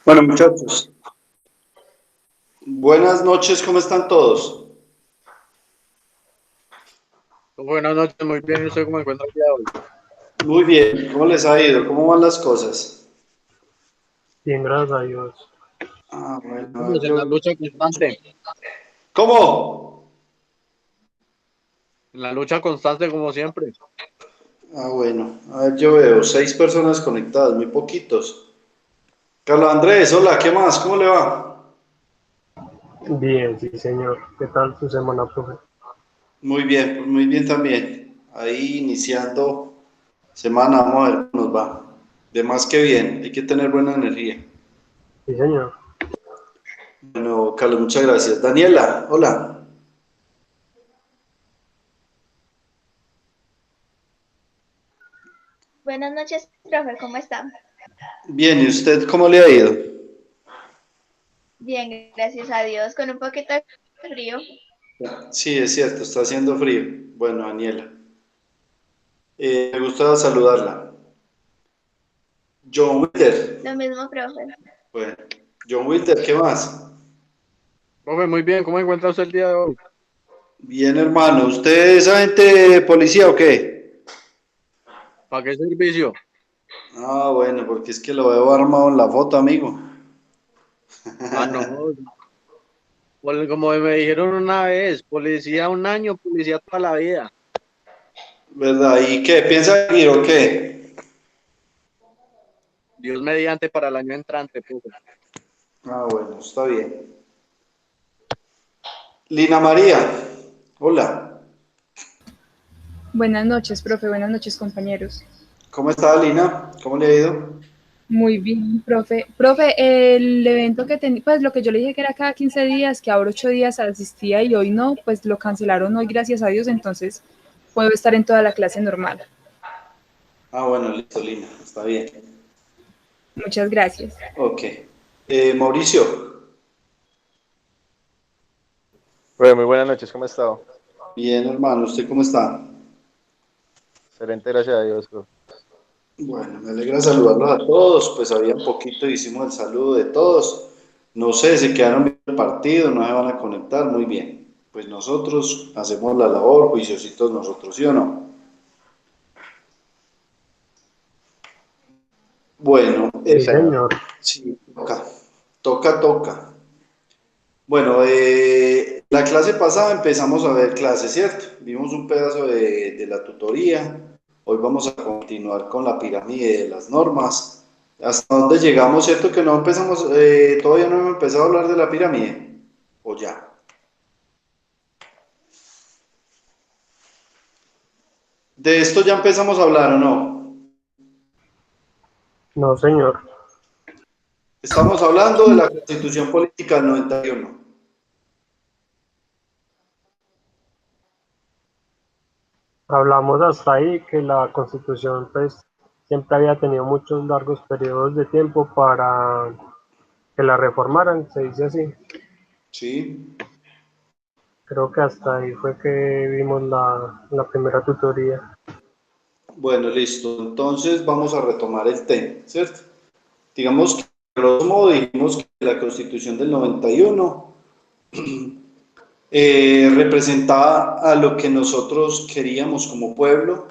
Bueno, muchachos, buenas noches, ¿cómo están todos? Buenas noches, muy bien. ¿Y usted cómo se encuentra el día de hoy? Muy bien, ¿cómo les ha ido? ¿Cómo van las cosas? Bien, gracias a Dios. Bueno, Estamos en la lucha constante. ¿Cómo? En la lucha constante, como siempre. Bueno, a ver, yo veo 6 personas conectadas, muy poquitos. Carlos Andrés, hola, ¿qué más? ¿Cómo le va? Bien, sí, señor. ¿Qué tal su semana, profe? Muy bien, pues muy bien también. Ahí iniciando semana, vamos a ver cómo nos va. De más que bien, hay que tener buena energía. Sí, señor. Bueno, Carlos, muchas gracias. Daniela, hola. Buenas noches, profe, ¿cómo está? Bien, ¿y usted cómo le ha ido? Bien, gracias a Dios, con un poquito de frío. Sí, es cierto, está haciendo frío. Bueno, Daniela, me gusta saludarla. John Wilder. Lo mismo, profe. Bueno, John Wilder, ¿qué más? Profe, muy bien. ¿Cómo se encuentra usted el día de hoy? Bien, hermano. ¿Usted es agente policía o qué? ¿Para qué servicio? Bueno, porque es que lo veo armado en la foto, amigo. Ah, no. Como me dijeron una vez, policía un año, policía toda la vida. ¿Verdad? ¿Y qué? ¿Piensa ir o qué? Dios mediante para el año entrante, profe. Bueno, está bien. Lina María, hola. Buenas noches, profe. Buenas noches, compañeros. ¿Cómo está, Lina? ¿Cómo le ha ido? Muy bien, profe. Profe, el evento que tenía, pues lo que yo le dije que era cada 15 días, que ahora 8 días asistía y hoy no, pues lo cancelaron hoy, gracias a Dios, entonces puedo estar en toda la clase normal. Bueno, listo, Lina, está bien. Muchas gracias. Ok. Mauricio, Bueno, muy buenas noches, ¿cómo ha estado? bien, hermano, ¿usted cómo está? Excelente, gracias a Dios, bro. Bueno, me alegra saludarlos a todos, pues había un poquito, hicimos el saludo de todos. No sé, se quedaron viendo el partido, no se van a conectar, muy bien. Pues nosotros hacemos la labor, juiciositos nosotros, ¿sí o no? Bueno, Sí, señor. sí, toca. Bueno, la clase pasada empezamos a ver clases, ¿cierto? Vimos un pedazo de la tutoría. Hoy vamos a continuar con la pirámide de las normas. ¿Hasta dónde llegamos, cierto? Que no empezamos, todavía no hemos empezado a hablar de la pirámide. ¿O ya? ¿De esto ya empezamos a hablar o no? No, señor. Estamos hablando de la Constitución Política del 91. Hablamos hasta ahí que la Constitución, pues, siempre había tenido muchos largos periodos de tiempo para que la reformaran, se dice así. ¿Sí? Creo que hasta ahí fue que vimos la primera tutoría. Bueno, listo. Entonces vamos a retomar el tema, ¿cierto? Digamos que, a grosso modo, dijimos que la Constitución del 91 representaba a lo que nosotros queríamos como pueblo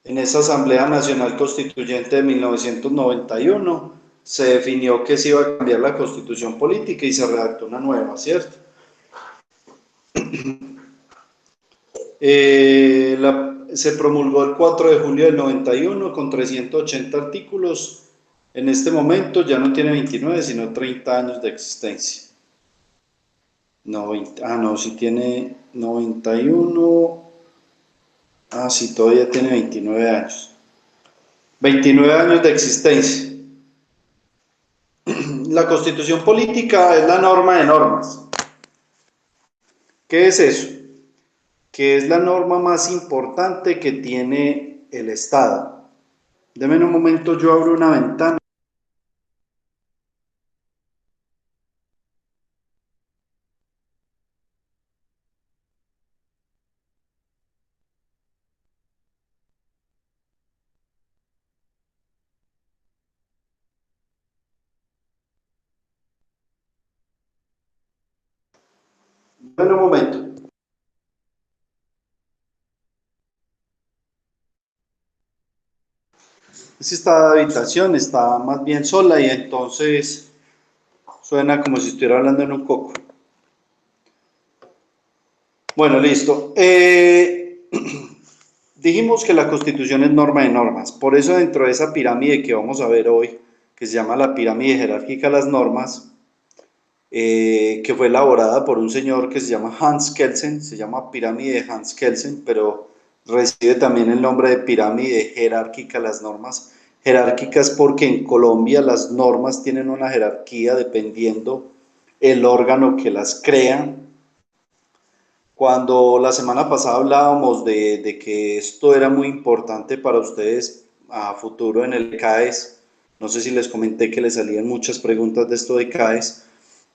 en esa Asamblea Nacional Constituyente de 1991. Se definió que se iba a cambiar la constitución política y se redactó una nueva, ¿cierto? Se promulgó el 4 de julio del 91 con 380 artículos. En este momento ya no tiene 29, sino 30 años de existencia. No, 20, no, sí tiene 91. Sí, todavía tiene 29 años. 29 años de existencia. La constitución política es la norma de normas. ¿Qué es eso? Que es la norma más importante que tiene el Estado. Deme un momento, yo abro una ventana. Disculpen un momento. Esta habitación está más bien sola y entonces suena como si estuviera hablando en un coco. Bueno, listo. Dijimos que la Constitución es norma de normas. Por eso dentro de esa pirámide que vamos a ver hoy, que se llama la pirámide jerárquica de las normas, que fue elaborada por un señor que se llama Hans Kelsen, se llama pirámide de Hans Kelsen, pero recibe también el nombre de pirámide jerárquica las normas. Jerárquicas porque en Colombia las normas tienen una jerarquía dependiendo el órgano que las crea. Cuando la semana pasada hablábamos de que esto era muy importante para ustedes a futuro en el CAES, no sé si les comenté que les salían muchas preguntas de esto de CAES.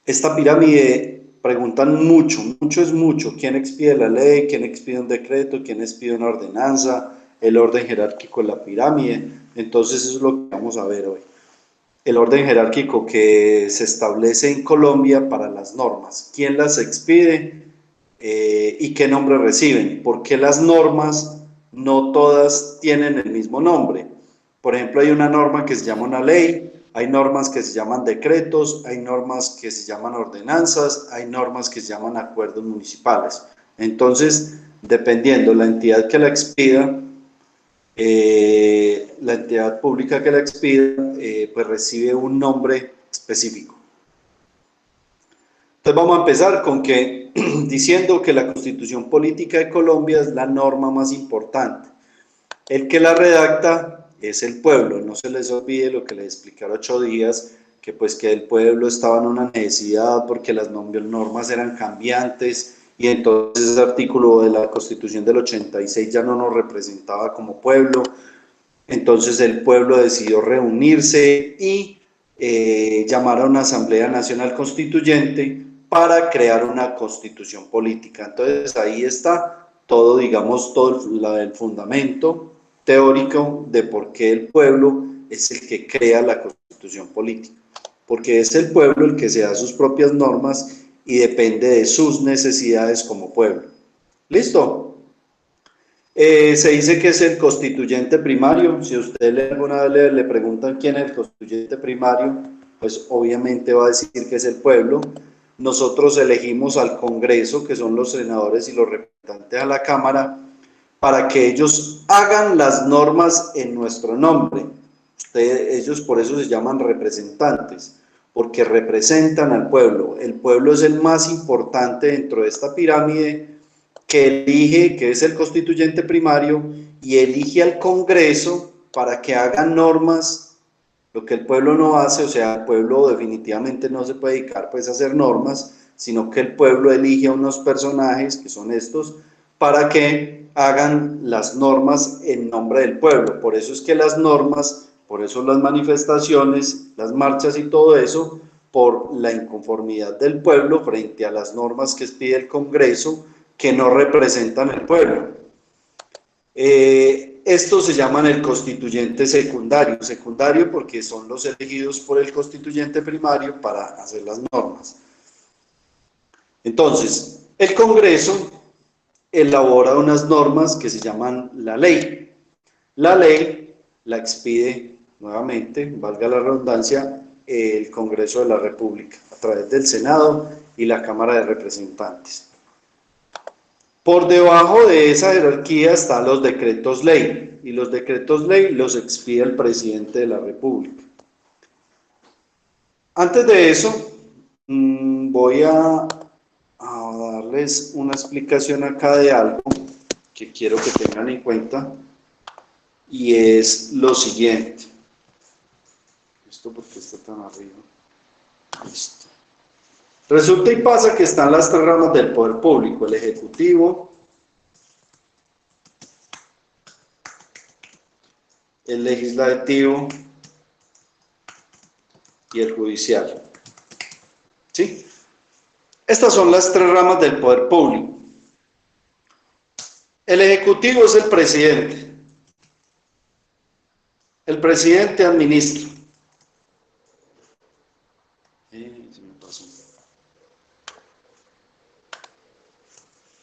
Esta pirámide preguntan mucho, mucho es mucho, quién expide la ley, quién expide un decreto, quién expide una ordenanza, el orden jerárquico de la pirámide. Entonces eso es lo que vamos a ver hoy. El orden jerárquico que se establece en Colombia para las normas, quién las expide y qué nombre reciben, por qué las normas no todas tienen el mismo nombre. Por ejemplo, hay una norma que se llama una ley, hay normas que se llaman decretos, hay normas que se llaman ordenanzas, hay normas que se llaman acuerdos municipales. Entonces, dependiendo la entidad que la expida, la entidad pública que la expida, pues recibe un nombre específico. Entonces vamos a empezar con que diciendo que la Constitución Política de Colombia es la norma más importante. El que la redacta es el pueblo, no se les olvide lo que les expliqué hace 8 días, que pues que el pueblo estaba en una necesidad porque las normas eran cambiantes y entonces ese artículo de la Constitución del 86 ya no nos representaba como pueblo, entonces el pueblo decidió reunirse y llamar a una Asamblea Nacional Constituyente para crear una constitución política. Entonces ahí está todo, digamos, todo el fundamento teórico de por qué el pueblo es el que crea la constitución política, porque es el pueblo el que se da sus propias normas y depende de sus necesidades como pueblo. ¿Listo? Se dice que es el constituyente primario. Si usted alguna vez le preguntan quién es el constituyente primario, pues obviamente va a decir que es el pueblo. Nosotros elegimos al Congreso, que son los senadores y los representantes a la Cámara, para que ellos hagan las normas en nuestro nombre. Ellos por eso se llaman representantes, porque representan al pueblo. El pueblo es el más importante dentro de esta pirámide, que elige, que es el constituyente primario, y elige al Congreso para que hagan normas, lo que el pueblo no hace. O sea, el pueblo definitivamente no se puede dedicar pues a hacer normas, sino que el pueblo elige a unos personajes, que son estos, para que hagan las normas en nombre del pueblo. Por eso es que las normas, por eso las manifestaciones, las marchas y todo eso, por la inconformidad del pueblo frente a las normas que pide el Congreso, que no representan el pueblo. Estos se llaman el constituyente secundario porque son los elegidos por el constituyente primario para hacer las normas. Entonces, el Congreso elabora unas normas que se llaman la ley. La ley la expide, nuevamente, valga la redundancia, el Congreso de la República, a través del Senado y la Cámara de Representantes. Por debajo de esa jerarquía están los decretos ley, y los decretos ley los expide el presidente de la República. Antes de eso, voy a darles una explicación acá de algo que quiero que tengan en cuenta, y es lo siguiente. ¿Esto por qué está tan arriba? Listo. Resulta y pasa que están las 3 ramas del poder público: el ejecutivo, el legislativo y el judicial. ¿Sí? Estas son las 3 ramas del poder público. El ejecutivo es el presidente. El presidente administra. Se me pasó.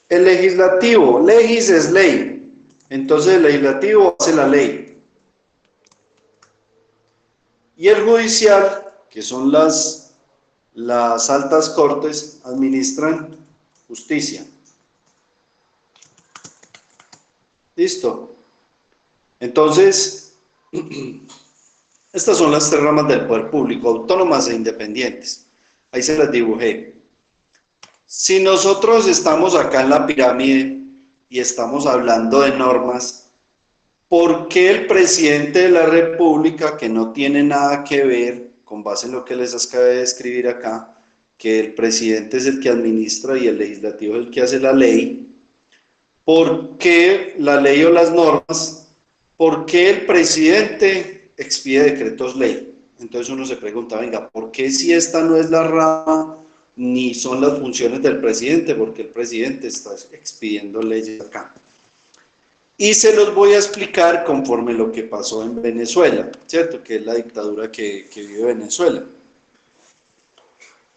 El legislativo, legis es ley, entonces el legislativo hace la ley. Y el judicial, que son las altas cortes, administran justicia. ¿Listo? Entonces, estas son las tres ramas del poder público, autónomas e independientes. Ahí se las dibujé. Si nosotros estamos acá en la pirámide y estamos hablando de normas, ¿por qué el presidente de la República, que no tiene nada que ver, con base en lo que les acabé de describir acá, que el presidente es el que administra y el legislativo es el que hace la ley, ¿por qué la ley o las normas? ¿Por qué el presidente expide decretos ley? Entonces uno se pregunta, venga, ¿por qué si esta no es la rama ni son las funciones del presidente? Porque el presidente está expidiendo leyes acá. Y se los voy a explicar conforme lo que pasó en Venezuela, ¿cierto? Que es la dictadura que vive Venezuela.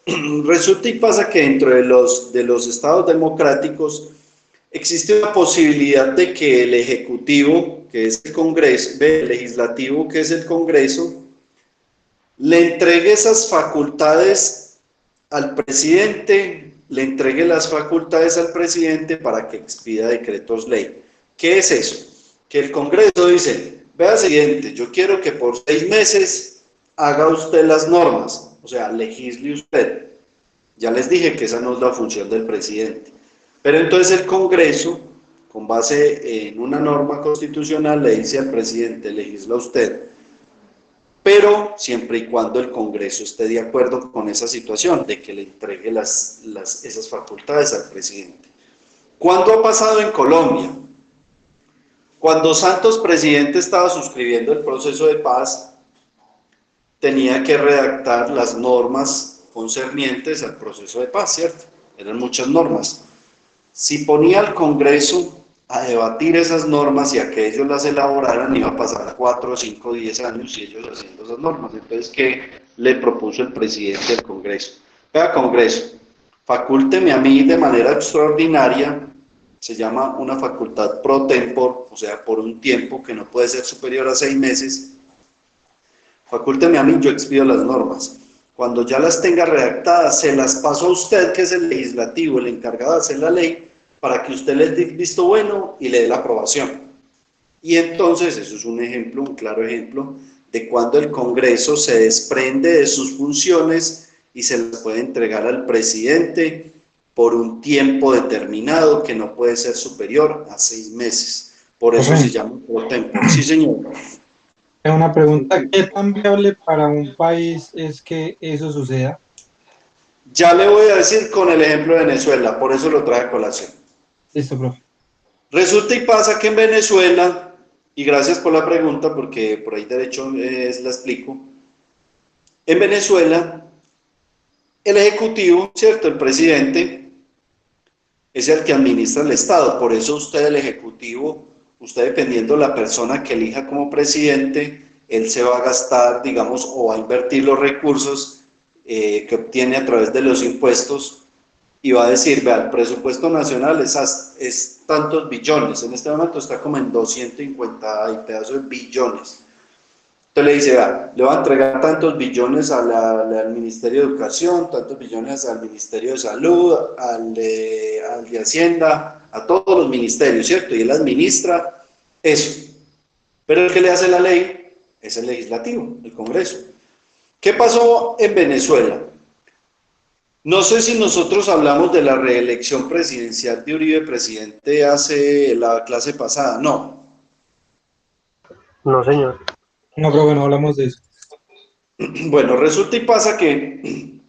Resulta y pasa que dentro de los estados democráticos existe una posibilidad de que el Ejecutivo, que es el Congreso, el Legislativo, que es el Congreso, le entregue esas facultades al presidente, le entregue las facultades al presidente para que expida decretos ley. ¿Qué es eso? Que el Congreso dice, vea siguiente, yo quiero que por 6 meses haga usted las normas, o sea, legisle usted. Ya les dije que esa no es la función del presidente. Pero entonces el Congreso, con base en una norma constitucional, le dice al presidente, legisla usted, pero siempre y cuando el Congreso esté de acuerdo con esa situación, de que le entregue esas facultades al presidente. ¿Cuándo ha pasado en Colombia? Cuando Santos, presidente, estaba suscribiendo el proceso de paz, tenía que redactar las normas concernientes al proceso de paz, ¿cierto? Eran muchas normas. Si ponía al Congreso a debatir esas normas y a que ellos las elaboraran, iba a pasar 4, 5, 10 años y ellos haciendo esas normas. Entonces, ¿qué le propuso el presidente al Congreso? Vea, Congreso, facúlteme a mí de manera extraordinaria, se llama una facultad pro tempore, o sea, por un tiempo que no puede ser superior a 6 meses, facúlteme a mí, yo expido las normas. Cuando ya las tenga redactadas, se las paso a usted, que es el legislativo, el encargado de hacer la ley, para que usted les dé visto bueno y le dé la aprobación. Y entonces, eso es un ejemplo, un claro ejemplo, de cuando el Congreso se desprende de sus funciones y se las puede entregar al presidente por un tiempo determinado que no puede ser superior a 6 meses. Por eso se llama pro tempore. Sí, señor. Es una pregunta, ¿qué tan viable para un país es que eso suceda? Ya le voy a decir con el ejemplo de Venezuela, por eso lo traje a colación. Listo, profe. Resulta y pasa que en Venezuela, y gracias por la pregunta, porque por ahí derecho la explico, en Venezuela, el Ejecutivo, ¿cierto? El presidente es el que administra el Estado, por eso usted, el Ejecutivo, usted dependiendo de la persona que elija como presidente, él se va a gastar, digamos, o va a invertir los recursos que obtiene a través de los impuestos y va a decir, vea, el presupuesto nacional es tantos billones, en este momento está como en 250 y pedazos de billones. Entonces le dice, vea, le va a entregar tantos billones al Ministerio de Educación, tantos billones al Ministerio de Salud, al de Hacienda, a todos los ministerios, ¿cierto? Y él administra eso. Pero el que le hace la ley es el legislativo, el Congreso. ¿Qué pasó en Venezuela? No sé si nosotros hablamos de la reelección presidencial de Uribe, presidente, hace la clase pasada, no. No, señor. No, profe, no hablamos de eso. Bueno, resulta y pasa que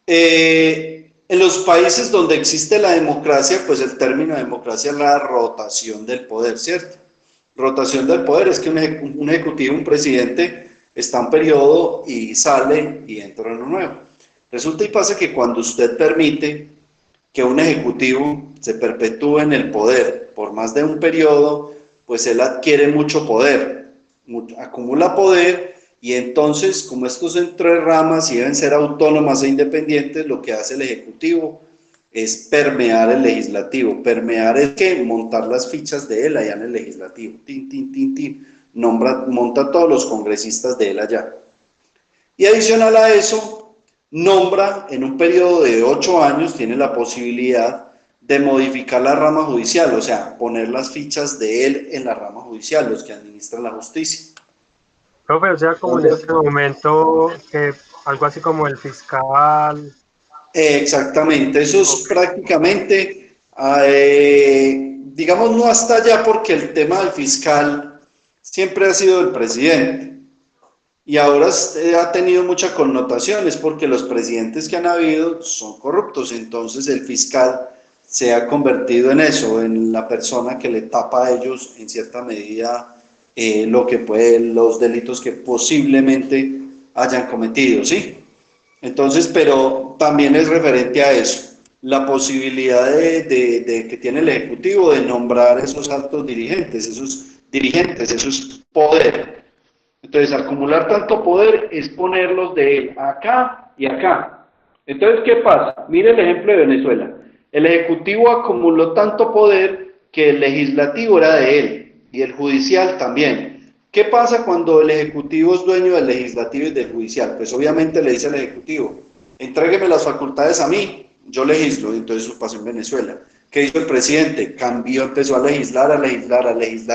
en los países donde existe la democracia, pues el término democracia es la rotación del poder, ¿cierto? Rotación del poder es que un ejecutivo, un presidente, está en periodo y sale y entra uno nuevo. Resulta y pasa que cuando usted permite que un ejecutivo se perpetúe en el poder por más de un periodo, pues él adquiere mucho poder, acumula poder, y entonces, como estos son 3 ramas y deben ser autónomas e independientes, lo que hace el Ejecutivo es permear el legislativo. Permear es que montar las fichas de él allá en el legislativo. Tin, tin, tin, tin. Monta a todos los congresistas de él allá. Y adicional a eso, nombra en un periodo de 8 años, tiene la posibilidad de modificar la rama judicial, o sea, poner las fichas de él en la rama judicial, los que administran la justicia. Profe, o sea, como en este momento, que algo así como el fiscal. Exactamente, eso es prácticamente, digamos, no hasta allá, porque el tema del fiscal siempre ha sido el presidente y ahora ha tenido muchas connotaciones porque los presidentes que han habido son corruptos, entonces el fiscal se ha convertido en eso, en la persona que le tapa a ellos en cierta medida los delitos que posiblemente hayan cometido, ¿sí? Entonces, pero también es referente a eso, la posibilidad de que tiene el Ejecutivo de nombrar esos altos dirigentes, eso es poder. Entonces, acumular tanto poder es ponerlos de él acá y acá. Entonces, ¿qué pasa? Mire el ejemplo de Venezuela. El Ejecutivo acumuló tanto poder que el legislativo era de él y el judicial también. ¿Qué pasa cuando el Ejecutivo es dueño del Legislativo y del Judicial? Pues obviamente le dice al Ejecutivo, entrégueme las facultades a mí, yo legislo, y entonces eso pasó en Venezuela. ¿Qué hizo el presidente? Empezó a legislar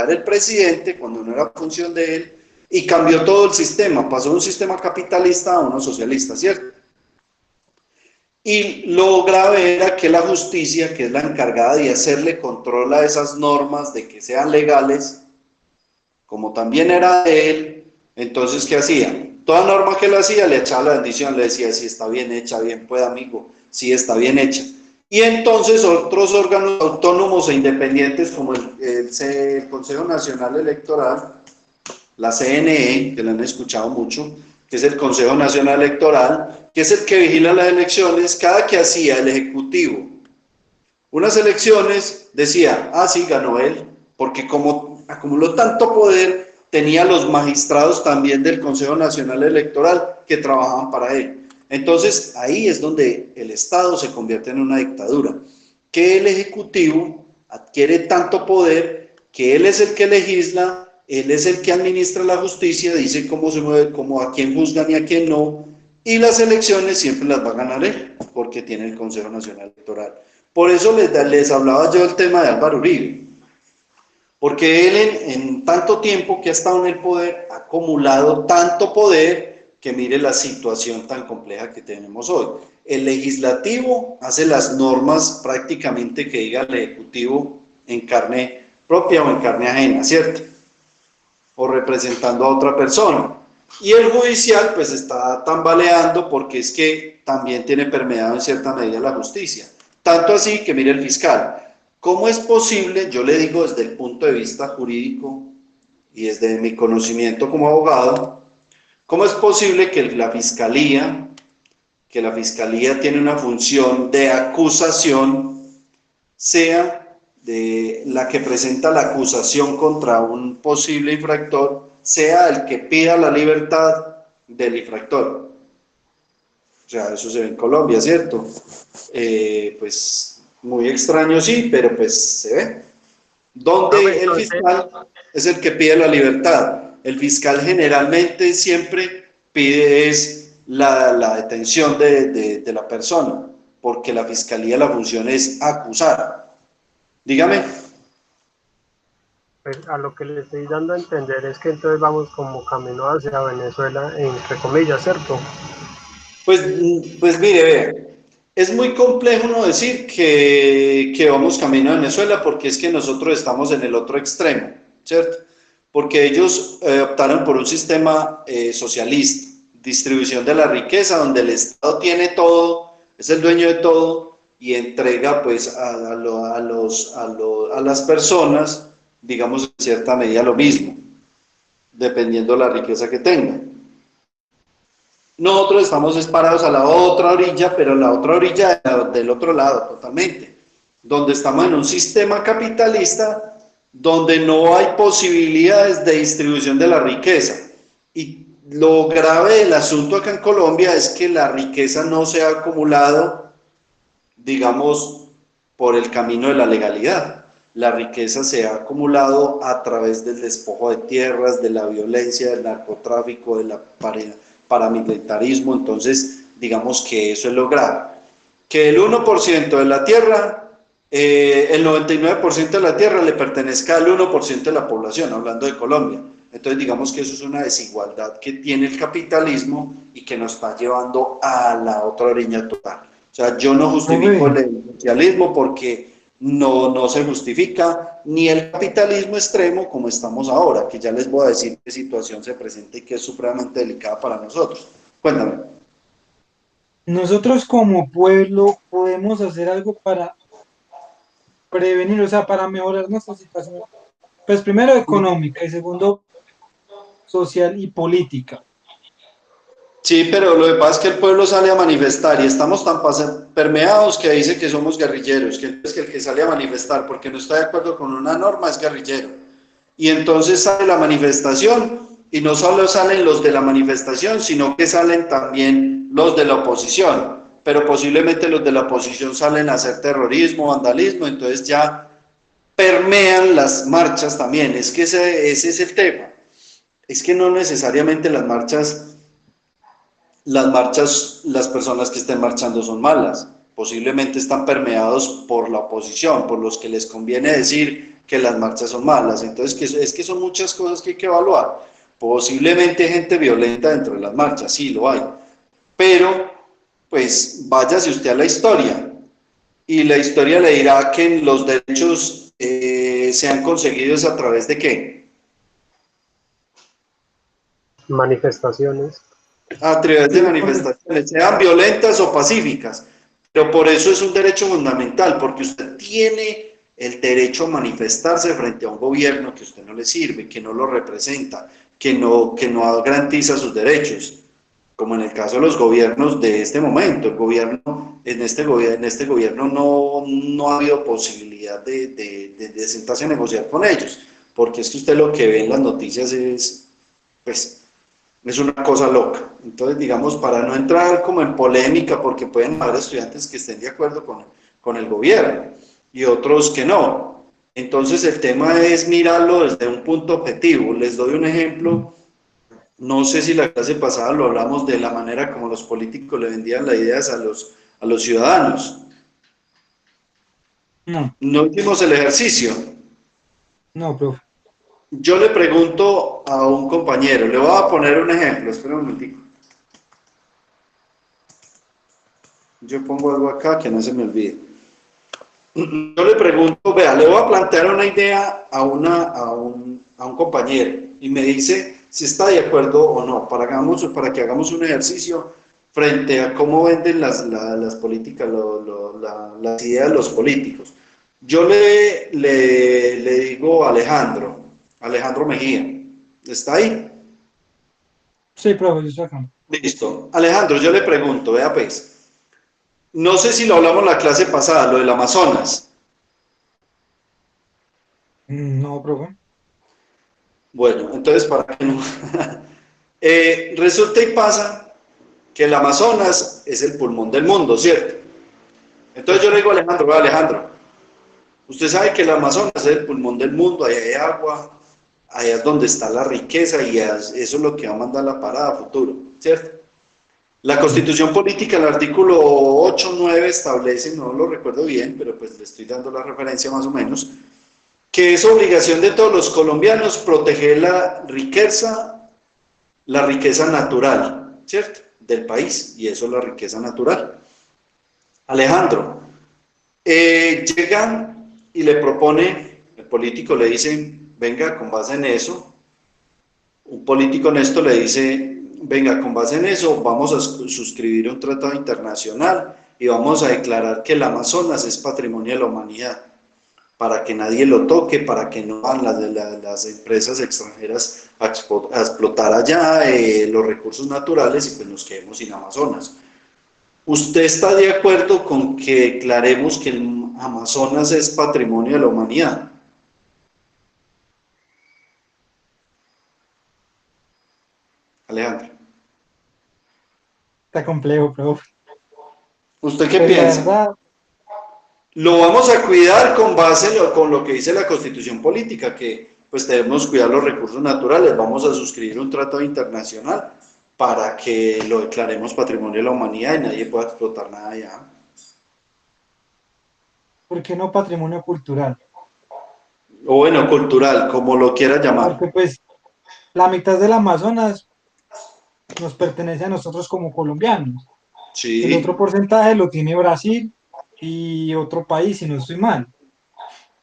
el presidente cuando no era función de él, y cambió todo el sistema, pasó de un sistema capitalista a uno socialista, ¿cierto? Y lo grave era que la justicia, que es la encargada de hacerle control a esas normas, de que sean legales, como también era de él, entonces, ¿qué hacía? Toda norma que él hacía, le echaba la bendición, le decía, si está bien hecha, bien pueda, amigo, si está bien hecha. Y entonces otros órganos autónomos e independientes, como el Consejo Nacional Electoral, la CNE, que lo han escuchado mucho, que es el Consejo Nacional Electoral, que es el que vigila las elecciones, cada que hacía el Ejecutivo unas elecciones, decía, sí, ganó él, porque como acumuló tanto poder, tenía los magistrados también del Consejo Nacional Electoral que trabajaban para él. Entonces, ahí es donde el Estado se convierte en una dictadura, que el Ejecutivo adquiere tanto poder que él es el que legisla, él es el que administra la justicia, dice cómo se mueve, cómo a quién juzgan y a quién no, y las elecciones siempre las va a ganar él, porque tiene el Consejo Nacional Electoral. Por eso les hablaba yo del tema de Álvaro Uribe, porque él en tanto tiempo que ha estado en el poder, ha acumulado tanto poder que mire la situación tan compleja que tenemos hoy. El legislativo hace las normas prácticamente que diga el ejecutivo en carne propia o en carne ajena, ¿cierto? O representando a otra persona. Y el judicial pues está tambaleando porque es que también tiene permeado en cierta medida la justicia. Tanto así que mire el fiscal. ¿Cómo es posible? Yo le digo desde el punto de vista jurídico y desde mi conocimiento como abogado, ¿cómo es posible que la fiscalía tiene una función de acusación, sea de la que presenta la acusación contra un posible infractor, sea el que pida la libertad del infractor? O sea, eso se ve en Colombia, ¿cierto? Pues muy extraño, sí, pero pues se ve. Donde el fiscal es el que pide la libertad. El fiscal generalmente siempre pide es la detención de la persona, porque la fiscalía, la función es acusar. Dígame. Pues a lo que le estoy dando a entender es que entonces vamos como camino hacia Venezuela, entre comillas, ¿cierto? Pues mire, vea, es muy complejo no decir que vamos camino a Venezuela, porque es que nosotros estamos en el otro extremo, ¿cierto? Porque ellos optaron por un sistema socialista, distribución de la riqueza, donde el Estado tiene todo, es el dueño de todo y entrega pues a las personas, digamos en cierta medida lo mismo, dependiendo de la riqueza que tengan. Nosotros estamos parados a la otra orilla, pero la otra orilla del otro lado totalmente, donde estamos en un sistema capitalista donde no hay posibilidades de distribución de la riqueza. Y lo grave del asunto acá en Colombia es que la riqueza no se ha acumulado digamos, por el camino de la legalidad. La riqueza se ha acumulado a través del despojo de tierras, de la violencia, del narcotráfico, del paramilitarismo. Entonces, digamos que eso es lo grave. Que el 1% de la tierra, el 99% de la tierra le pertenezca al 1% de la población, hablando de Colombia. Entonces, digamos que eso es una desigualdad que tiene el capitalismo y que nos está llevando a la otra orilla total. O sea, yo no justifico el socialismo porque no se justifica ni el capitalismo extremo como estamos ahora, que ya les voy a decir qué situación se presenta y que es supremamente delicada para nosotros. Cuéntame. Nosotros como pueblo podemos hacer algo para prevenir, o sea, para mejorar nuestra situación. Pues primero económica y segundo social y política. Sí, pero lo que pasa es que el pueblo sale a manifestar y estamos tan permeados que dice que somos guerrilleros, que es que el que sale a manifestar porque no está de acuerdo con una norma es guerrillero. Y entonces sale la manifestación y no solo salen los de la manifestación, sino que salen también los de la oposición, pero posiblemente los de la oposición salen a hacer terrorismo, vandalismo, entonces ya permean las marchas también. Es que ese es el tema. Es que no necesariamente las personas que estén marchando son malas, posiblemente están permeados por la oposición, por los que les conviene decir que las marchas son malas. Entonces, es que son muchas cosas que hay que evaluar. Posiblemente hay gente violenta dentro de las marchas, sí lo hay, pero pues váyase usted a la historia y la historia le dirá que los derechos se han conseguido a través de ¿qué? Manifestaciones. A través de manifestaciones, sean violentas o pacíficas, pero por eso es un derecho fundamental, porque usted tiene el derecho a manifestarse frente a un gobierno que a usted no le sirve, que no lo representa, que no garantiza sus derechos, como en el caso de los gobiernos de este momento. El gobierno, en este gobierno no ha habido posibilidad de sentarse a negociar con ellos, porque es que usted lo que ve en las noticias es, pues, es una cosa loca. Entonces, digamos, para no entrar como en polémica, porque pueden haber estudiantes que estén de acuerdo con el gobierno y otros que no. Entonces, el tema es mirarlo desde un punto objetivo. Les doy un ejemplo. No sé si la clase pasada lo hablamos de la manera como los políticos le vendían las ideas a los ciudadanos. No, No hicimos el ejercicio. no, profe. Yo le pregunto a un compañero, le voy a poner un ejemplo, espera un momentico. Yo pongo algo acá que no se me olvide. Yo le pregunto, vea, le voy a plantear una idea a un compañero y me dice si está de acuerdo o no, para que hagamos un ejercicio frente a cómo venden las políticas, las ideas de los políticos. Yo le digo a Alejandro Mejía, ¿está ahí? Sí, profe, yo estoy acá. Listo. Alejandro, yo le pregunto, vea pues, no sé si lo hablamos la clase pasada, lo del Amazonas. No, profe. Bueno, entonces, para que no... resulta y pasa que el Amazonas es el pulmón del mundo, ¿cierto? Entonces yo le digo a Alejandro, vea Alejandro, usted sabe que el Amazonas es el pulmón del mundo, ahí hay agua, allá es donde está la riqueza y eso es lo que va a mandar la parada a futuro, ¿cierto? La Constitución Política, el artículo 8-9 establece, no lo recuerdo bien, pero pues le estoy dando la referencia más o menos, que es obligación de todos los colombianos proteger la riqueza natural, ¿cierto? Del país, y eso es la riqueza natural. Alejandro, llegan y le propone, el político le dice, venga, con base en eso, un político honesto le dice, venga, con base en eso, vamos a suscribir un tratado internacional y vamos a declarar que el Amazonas es patrimonio de la humanidad, para que nadie lo toque, para que no van las empresas extranjeras a explotar allá los recursos naturales y pues nos quedemos sin Amazonas. ¿Usted está de acuerdo con que declaremos que el Amazonas es patrimonio de la humanidad? Alejandro, Está complejo, profe. ¿usted qué Pues la piensa? verdad, Lo vamos a cuidar con base con lo que dice la Constitución Política, que pues debemos cuidar los recursos naturales. Vamos a suscribir un tratado internacional para que lo declaremos patrimonio de la humanidad y nadie pueda explotar nada allá. ¿Por qué no patrimonio cultural? O bueno, cultural, como lo quiera llamar. Porque pues la mitad del Amazonas nos pertenece a nosotros como colombianos. Sí. El otro porcentaje lo tiene Brasil y otro país, si no estoy mal.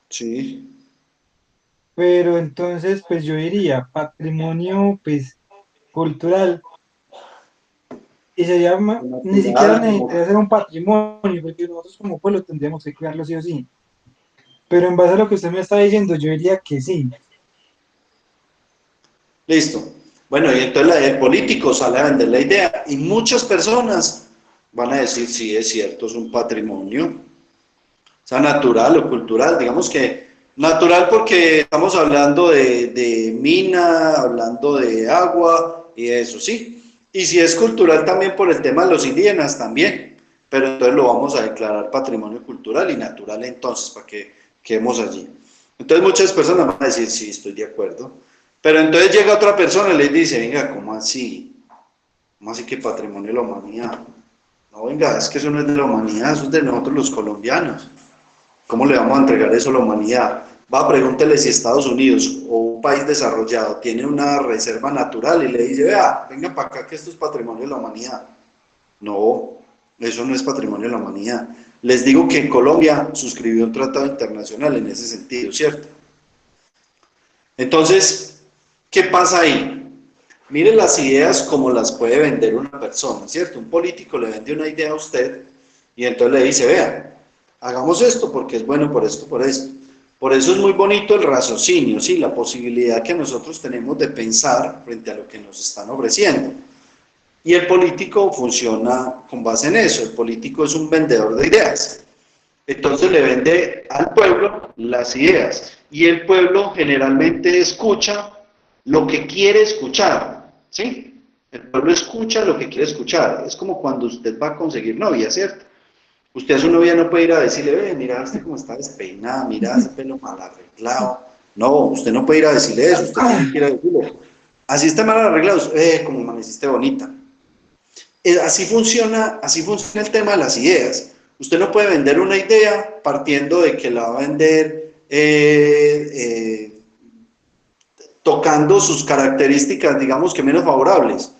Sí. Pero entonces, pues yo diría patrimonio pues cultural. Y sería, ni siquiera necesitaría ser un patrimonio, porque nosotros como pueblo tendríamos que cuidarlo sí o sí. Pero en base a lo que usted me está diciendo, yo diría que sí. Listo. Bueno, y entonces el político sale a vender la idea y muchas personas van a decir, sí, es cierto, es un patrimonio, sea natural o cultural, digamos que natural porque estamos hablando de mina, hablando de agua y eso, sí. Y si es cultural también por el tema de los indígenas también, pero entonces lo vamos a declarar patrimonio cultural y natural entonces, para que quedemos allí. Entonces muchas personas van a decir, sí, estoy de acuerdo. Pero entonces llega otra persona y les dice, venga, ¿cómo así? ¿Cómo así que patrimonio de la humanidad? No, venga, es que eso no es de la humanidad, eso es de nosotros los colombianos. ¿Cómo le vamos a entregar eso a la humanidad? Va, pregúntele si Estados Unidos o un país desarrollado tiene una reserva natural y le dice, vea, venga para acá que esto es patrimonio de la humanidad. No, eso no es patrimonio de la humanidad. Les digo que en Colombia suscribió un tratado internacional en ese sentido, ¿cierto? Entonces, ¿qué pasa ahí? Mire las ideas como las puede vender una persona, ¿cierto? Un político le vende una idea a usted y entonces le dice, vea, hagamos esto porque es bueno por esto, por esto. Por eso es muy bonito el raciocinio, ¿sí? La posibilidad que nosotros tenemos de pensar frente a lo que nos están ofreciendo. Y el político funciona con base en eso, el político es un vendedor de ideas. Entonces le vende al pueblo las ideas y el pueblo generalmente escucha lo que quiere escuchar, ¿sí? El pueblo escucha lo que quiere escuchar. Es como cuando usted va a conseguir novia, ¿cierto? Usted a su novia no puede ir a decirle, mira, usted cómo está despeinada, mira ese pelo mal arreglado. No, usted no puede ir a decirle eso, usted tiene que ir a decirle, así está mal arreglado, como amaneciste bonita. Así funciona el tema de las ideas. Usted no puede vender una idea partiendo de que la va a vender tocando sus características, digamos que menos favorables.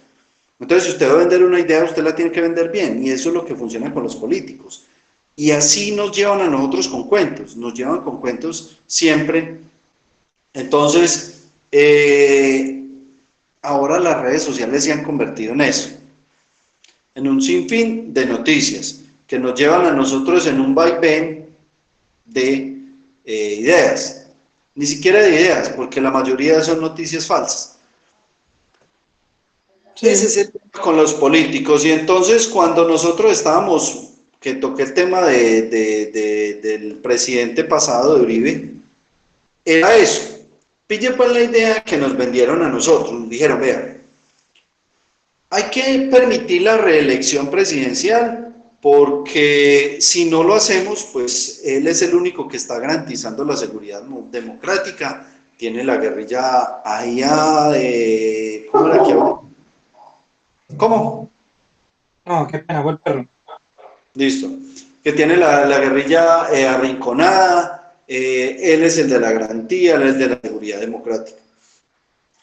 Entonces, si usted va a vender una idea, usted la tiene que vender bien, y eso es lo que funciona con los políticos. Y así nos llevan a nosotros con cuentos, nos llevan con cuentos siempre. Entonces, ahora las redes sociales se han convertido en eso, en un sinfín de noticias que nos llevan a nosotros en un vaivén de ideas. Ni siquiera de ideas, porque la mayoría son noticias falsas. Sí. Ese es el tema con los políticos. Y entonces cuando nosotros estábamos, que toqué el tema del presidente pasado de Uribe, era eso. Pille pues la idea que nos vendieron a nosotros. Nos dijeron, vean, hay que permitir la reelección presidencial porque si no lo hacemos, pues él es el único que está garantizando la seguridad democrática. Tiene la guerrilla allá de... ¿Cómo era que habla? ¿Cómo? No, qué pena, fue el perro. Listo. Que tiene la guerrilla arrinconada, él es el de la garantía, él es de la seguridad democrática.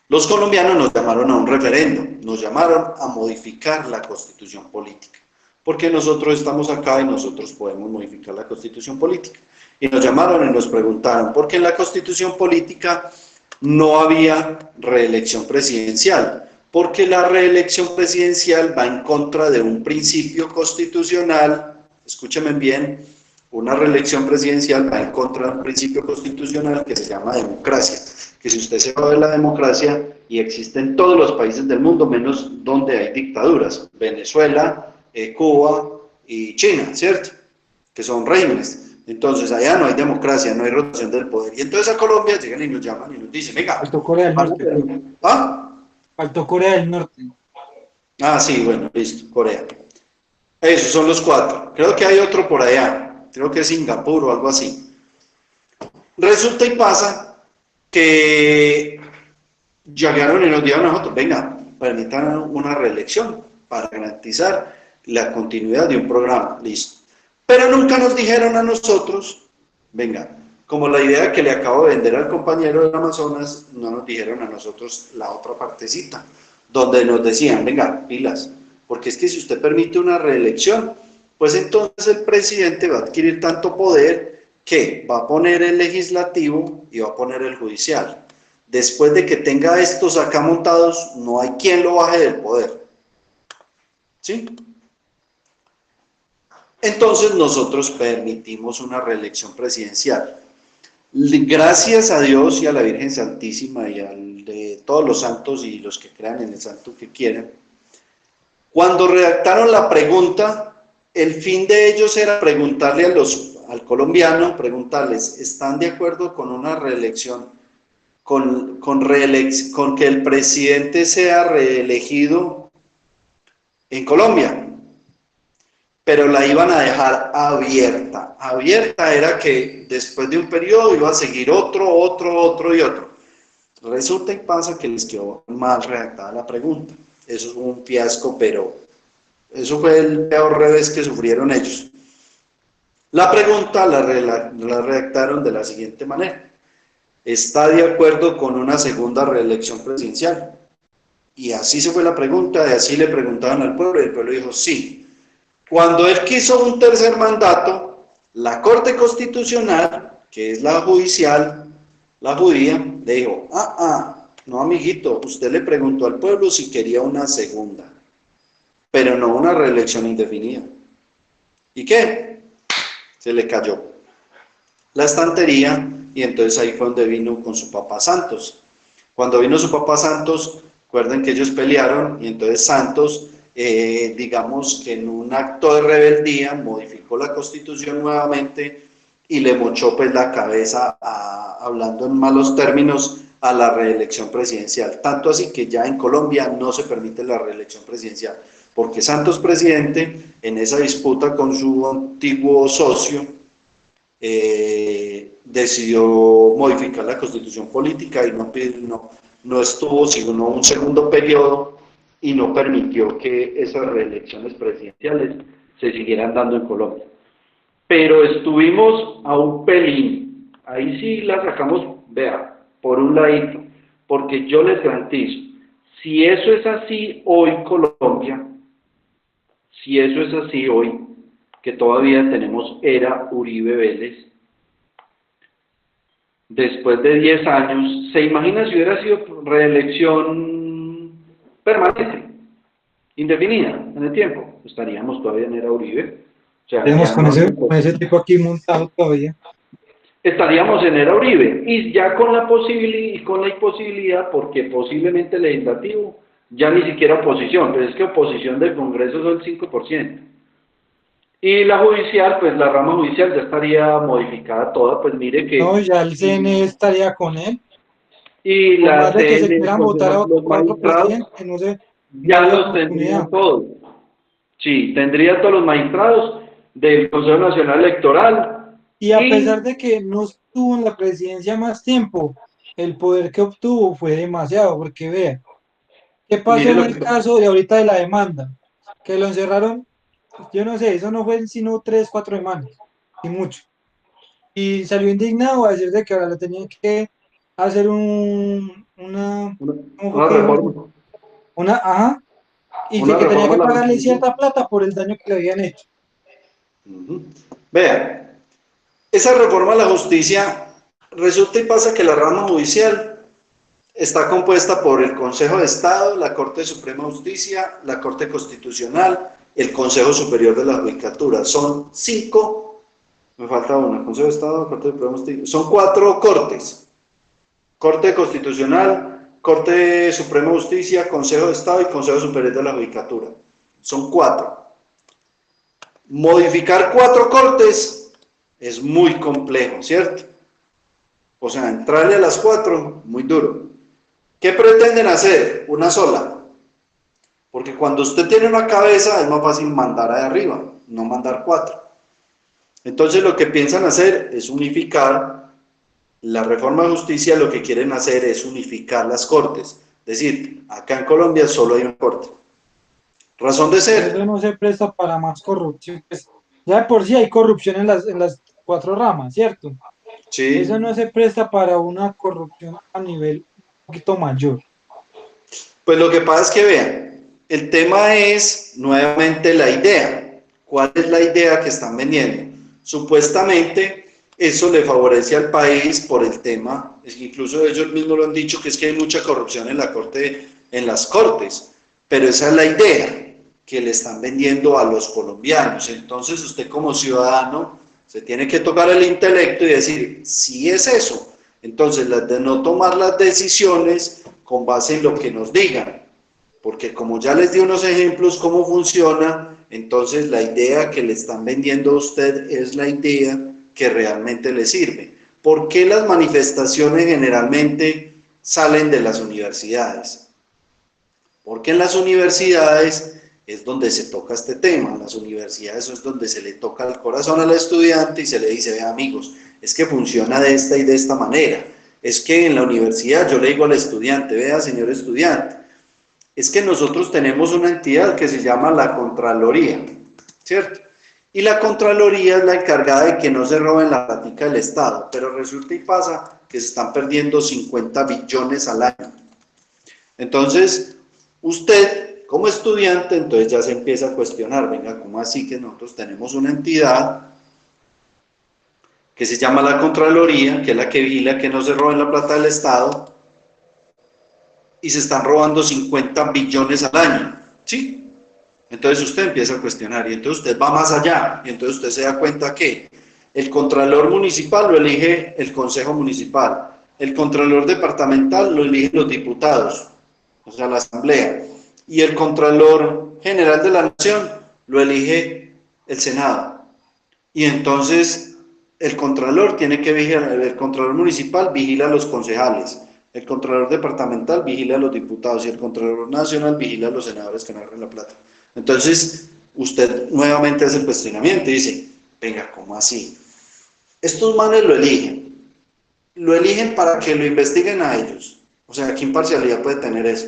Los colombianos nos llamaron a un referendo, nos llamaron a modificar la constitución política, porque nosotros estamos acá y nosotros podemos modificar la constitución política. Y nos llamaron y nos preguntaron, ¿por qué en la constitución política no había reelección presidencial? Porque la reelección presidencial va en contra de un principio constitucional, escúchenme bien, una reelección presidencial va en contra de un principio constitucional que se llama democracia, que si usted se va de la democracia, y existe en todos los países del mundo, menos donde hay dictaduras, Venezuela, Cuba y China, ¿cierto? Que son regímenes. Entonces allá no hay democracia, no hay rotación del poder. Y entonces a Colombia llegan y nos llaman y nos dicen, venga, faltó Corea del Norte. ¿Ah? Faltó Corea del Norte. Ah, sí, bueno, listo, Corea. Esos son los 4. Creo que hay otro por allá. creo que es Singapur o algo así. Resulta y pasa que llegaron y nos dijeron a nosotros, venga, permitan una reelección para garantizar la continuidad de un programa, listo. Pero nunca nos dijeron a nosotros, venga, como la idea que le acabo de vender al compañero del Amazonas, no nos dijeron a nosotros la otra partecita, donde nos decían, venga, pilas, porque es que si usted permite una reelección, pues entonces el presidente va a adquirir tanto poder que va a poner el legislativo y va a poner el judicial. Después de que tenga estos acá montados, no hay quien lo baje del poder. ¿Sí? Entonces nosotros permitimos una reelección presidencial. Gracias a Dios y a la Virgen Santísima y de todos los santos y los que crean en el santo que quieran, cuando redactaron la pregunta, el fin de ellos era preguntarle al colombiano, preguntarles, ¿están de acuerdo con una reelección, con que el presidente sea reelegido en Colombia? Pero la iban a dejar abierta. Abierta era que después de un periodo iba a seguir otro y otro. Resulta y pasa que les quedó mal redactada la pregunta. Eso es un fiasco, pero eso fue el peor revés que sufrieron ellos. La pregunta la redactaron de la siguiente manera. ¿Está de acuerdo con una segunda reelección presidencial? Y así se fue la pregunta, y así le preguntaban al pueblo, y el pueblo dijo sí. Cuando él quiso un tercer mandato, la Corte Constitucional, que es la judicial, la judía, le dijo, no amiguito, usted le preguntó al pueblo si quería una segunda, pero no una reelección indefinida. ¿Y qué? Se le cayó la estantería, y entonces ahí fue donde vino con su papá Santos. Cuando vino su papá Santos, recuerden que ellos pelearon, y entonces Santos, digamos que en un acto de rebeldía, modificó la Constitución nuevamente, y le mochó pues la cabeza, hablando en malos términos, a la reelección presidencial. Tanto así que ya en Colombia no se permite la reelección presidencial, porque Santos presidente, en esa disputa con su antiguo socio, decidió modificar la Constitución política y no estuvo sino un segundo periodo, y no permitió que esas reelecciones presidenciales se siguieran dando en Colombia. Pero estuvimos a un pelín, ahí sí la sacamos, vea, por un ladito, porque yo les garantizo, si eso es así hoy Colombia, si eso es así hoy, que todavía tenemos era Uribe Vélez, después de 10 años, ¿se imagina si hubiera sido reelección permanente, indefinida en el tiempo? Estaríamos todavía en era Uribe. O sea, con ese tipo aquí montado todavía. Estaríamos en era Uribe, y ya con la imposibilidad, porque posiblemente el legislativo, ya ni siquiera oposición, pero es que oposición del Congreso son el 5%. Y la judicial, pues la rama judicial ya estaría modificada toda, pues mire que... No, ya el CNE estaría con él. Y por la más de que se CNE, quieran pues, votar a los otro presidente, no sé. ya los tendrían todos. Sí, tendría todos los magistrados del Consejo Nacional Electoral. Y a pesar de que no estuvo en la presidencia más tiempo, el poder que obtuvo fue demasiado, porque vea, ¿qué pasó en el caso de ahorita de la demanda? Que lo encerraron, yo no sé, eso no fue sino 3, 4 semanas, y mucho. Y salió indignado a decir de que ahora le tenían que hacer una reforma. Y que tenía que pagarle cierta plata por el daño que le habían hecho. Vean, esa reforma a la justicia, resulta y pasa que la rama judicial está compuesta por el Consejo de Estado, la Corte Suprema de Justicia, la Corte Constitucional, el Consejo Superior de la Judicatura. Son 5, me falta una, Consejo de Estado, Corte Suprema de Justicia, son 4 cortes: Corte Constitucional, Corte Suprema de Justicia, Consejo de Estado y Consejo Superior de la Judicatura. Son 4. Modificar 4 cortes es muy complejo, ¿cierto? O sea, entrarle a las 4, muy duro. ¿Qué pretenden hacer? Una sola. Porque cuando usted tiene una cabeza es más fácil mandar ahí arriba, no mandar 4. Entonces lo que piensan hacer es unificar la reforma de justicia, lo que quieren hacer es unificar las cortes. Es decir, acá en Colombia solo hay una corte. Razón de ser. Eso no se presta para más corrupción. Pues, ya de por sí hay corrupción en las 4 ramas, ¿cierto? Sí. Eso no se presta para una corrupción a nivel un poquito mayor. Pues lo que pasa es que vean, el tema es nuevamente la idea. ¿Cuál es la idea que están vendiendo? Supuestamente eso le favorece al país por el tema, incluso ellos mismos lo han dicho, que es que hay mucha corrupción en la corte, en las cortes, pero esa es la idea que le están vendiendo a los colombianos. Entonces usted como ciudadano se tiene que tocar el intelecto y decir, si es eso, entonces de no tomar las decisiones con base en lo que nos digan, porque como ya les di unos ejemplos cómo funciona, entonces la idea que le están vendiendo a usted es la idea que realmente le sirve. ¿Por qué las manifestaciones generalmente salen de las universidades? Porque en las universidades es donde se toca este tema, en las universidades es donde se le toca el corazón al estudiante y se le dice, vea amigos, es que funciona de esta y de esta manera. Es que en la universidad yo le digo al estudiante, vea señor estudiante, es que nosotros tenemos una entidad que se llama la Contraloría, ¿cierto? Y la Contraloría es la encargada de que no se roben la plática del Estado, pero resulta y pasa que se están perdiendo 50 billones al año. Entonces, usted como estudiante, entonces ya se empieza a cuestionar, venga, ¿cómo así que nosotros tenemos una entidad que se llama la Contraloría, que es la que vigila que no se roben la plata del Estado, y se están robando 50 billones al año? ¿Sí? Entonces usted empieza a cuestionar, y entonces usted va más allá, y entonces usted se da cuenta que el Contralor Municipal lo elige el Consejo Municipal, el Contralor Departamental lo eligen los diputados, o sea, la Asamblea, y el Contralor General de la Nación lo elige el Senado. Y entonces el Contralor tiene que vigilar, el Contralor Municipal vigila a los concejales, el Contralor Departamental vigila a los diputados y el Contralor Nacional vigila a los senadores que no agarren la plata. Entonces usted nuevamente hace el cuestionamiento y dice, venga, ¿cómo así? Estos manes lo eligen para que lo investiguen a ellos. O sea, ¿qué imparcialidad puede tener eso?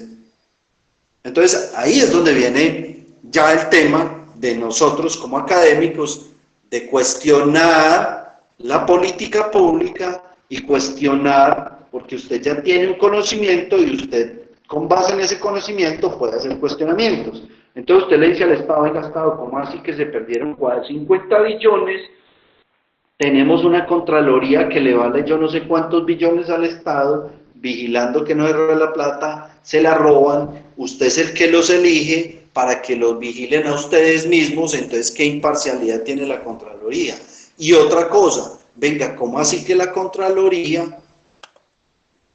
Entonces ahí es donde viene ya el tema de nosotros como académicos de cuestionar la política pública y cuestionar, porque usted ya tiene un conocimiento y usted con base en ese conocimiento puede hacer cuestionamientos. Entonces usted le dice al Estado, venga Estado, ¿cómo así que se perdieron 50 billones? Tenemos una Contraloría que le vale yo no sé cuántos billones al Estado, vigilando que no se robe la plata, se la roban, usted es el que los elige para que los vigilen a ustedes mismos, entonces ¿qué imparcialidad tiene la Contraloría? Y otra cosa, venga, ¿cómo así que la Contraloría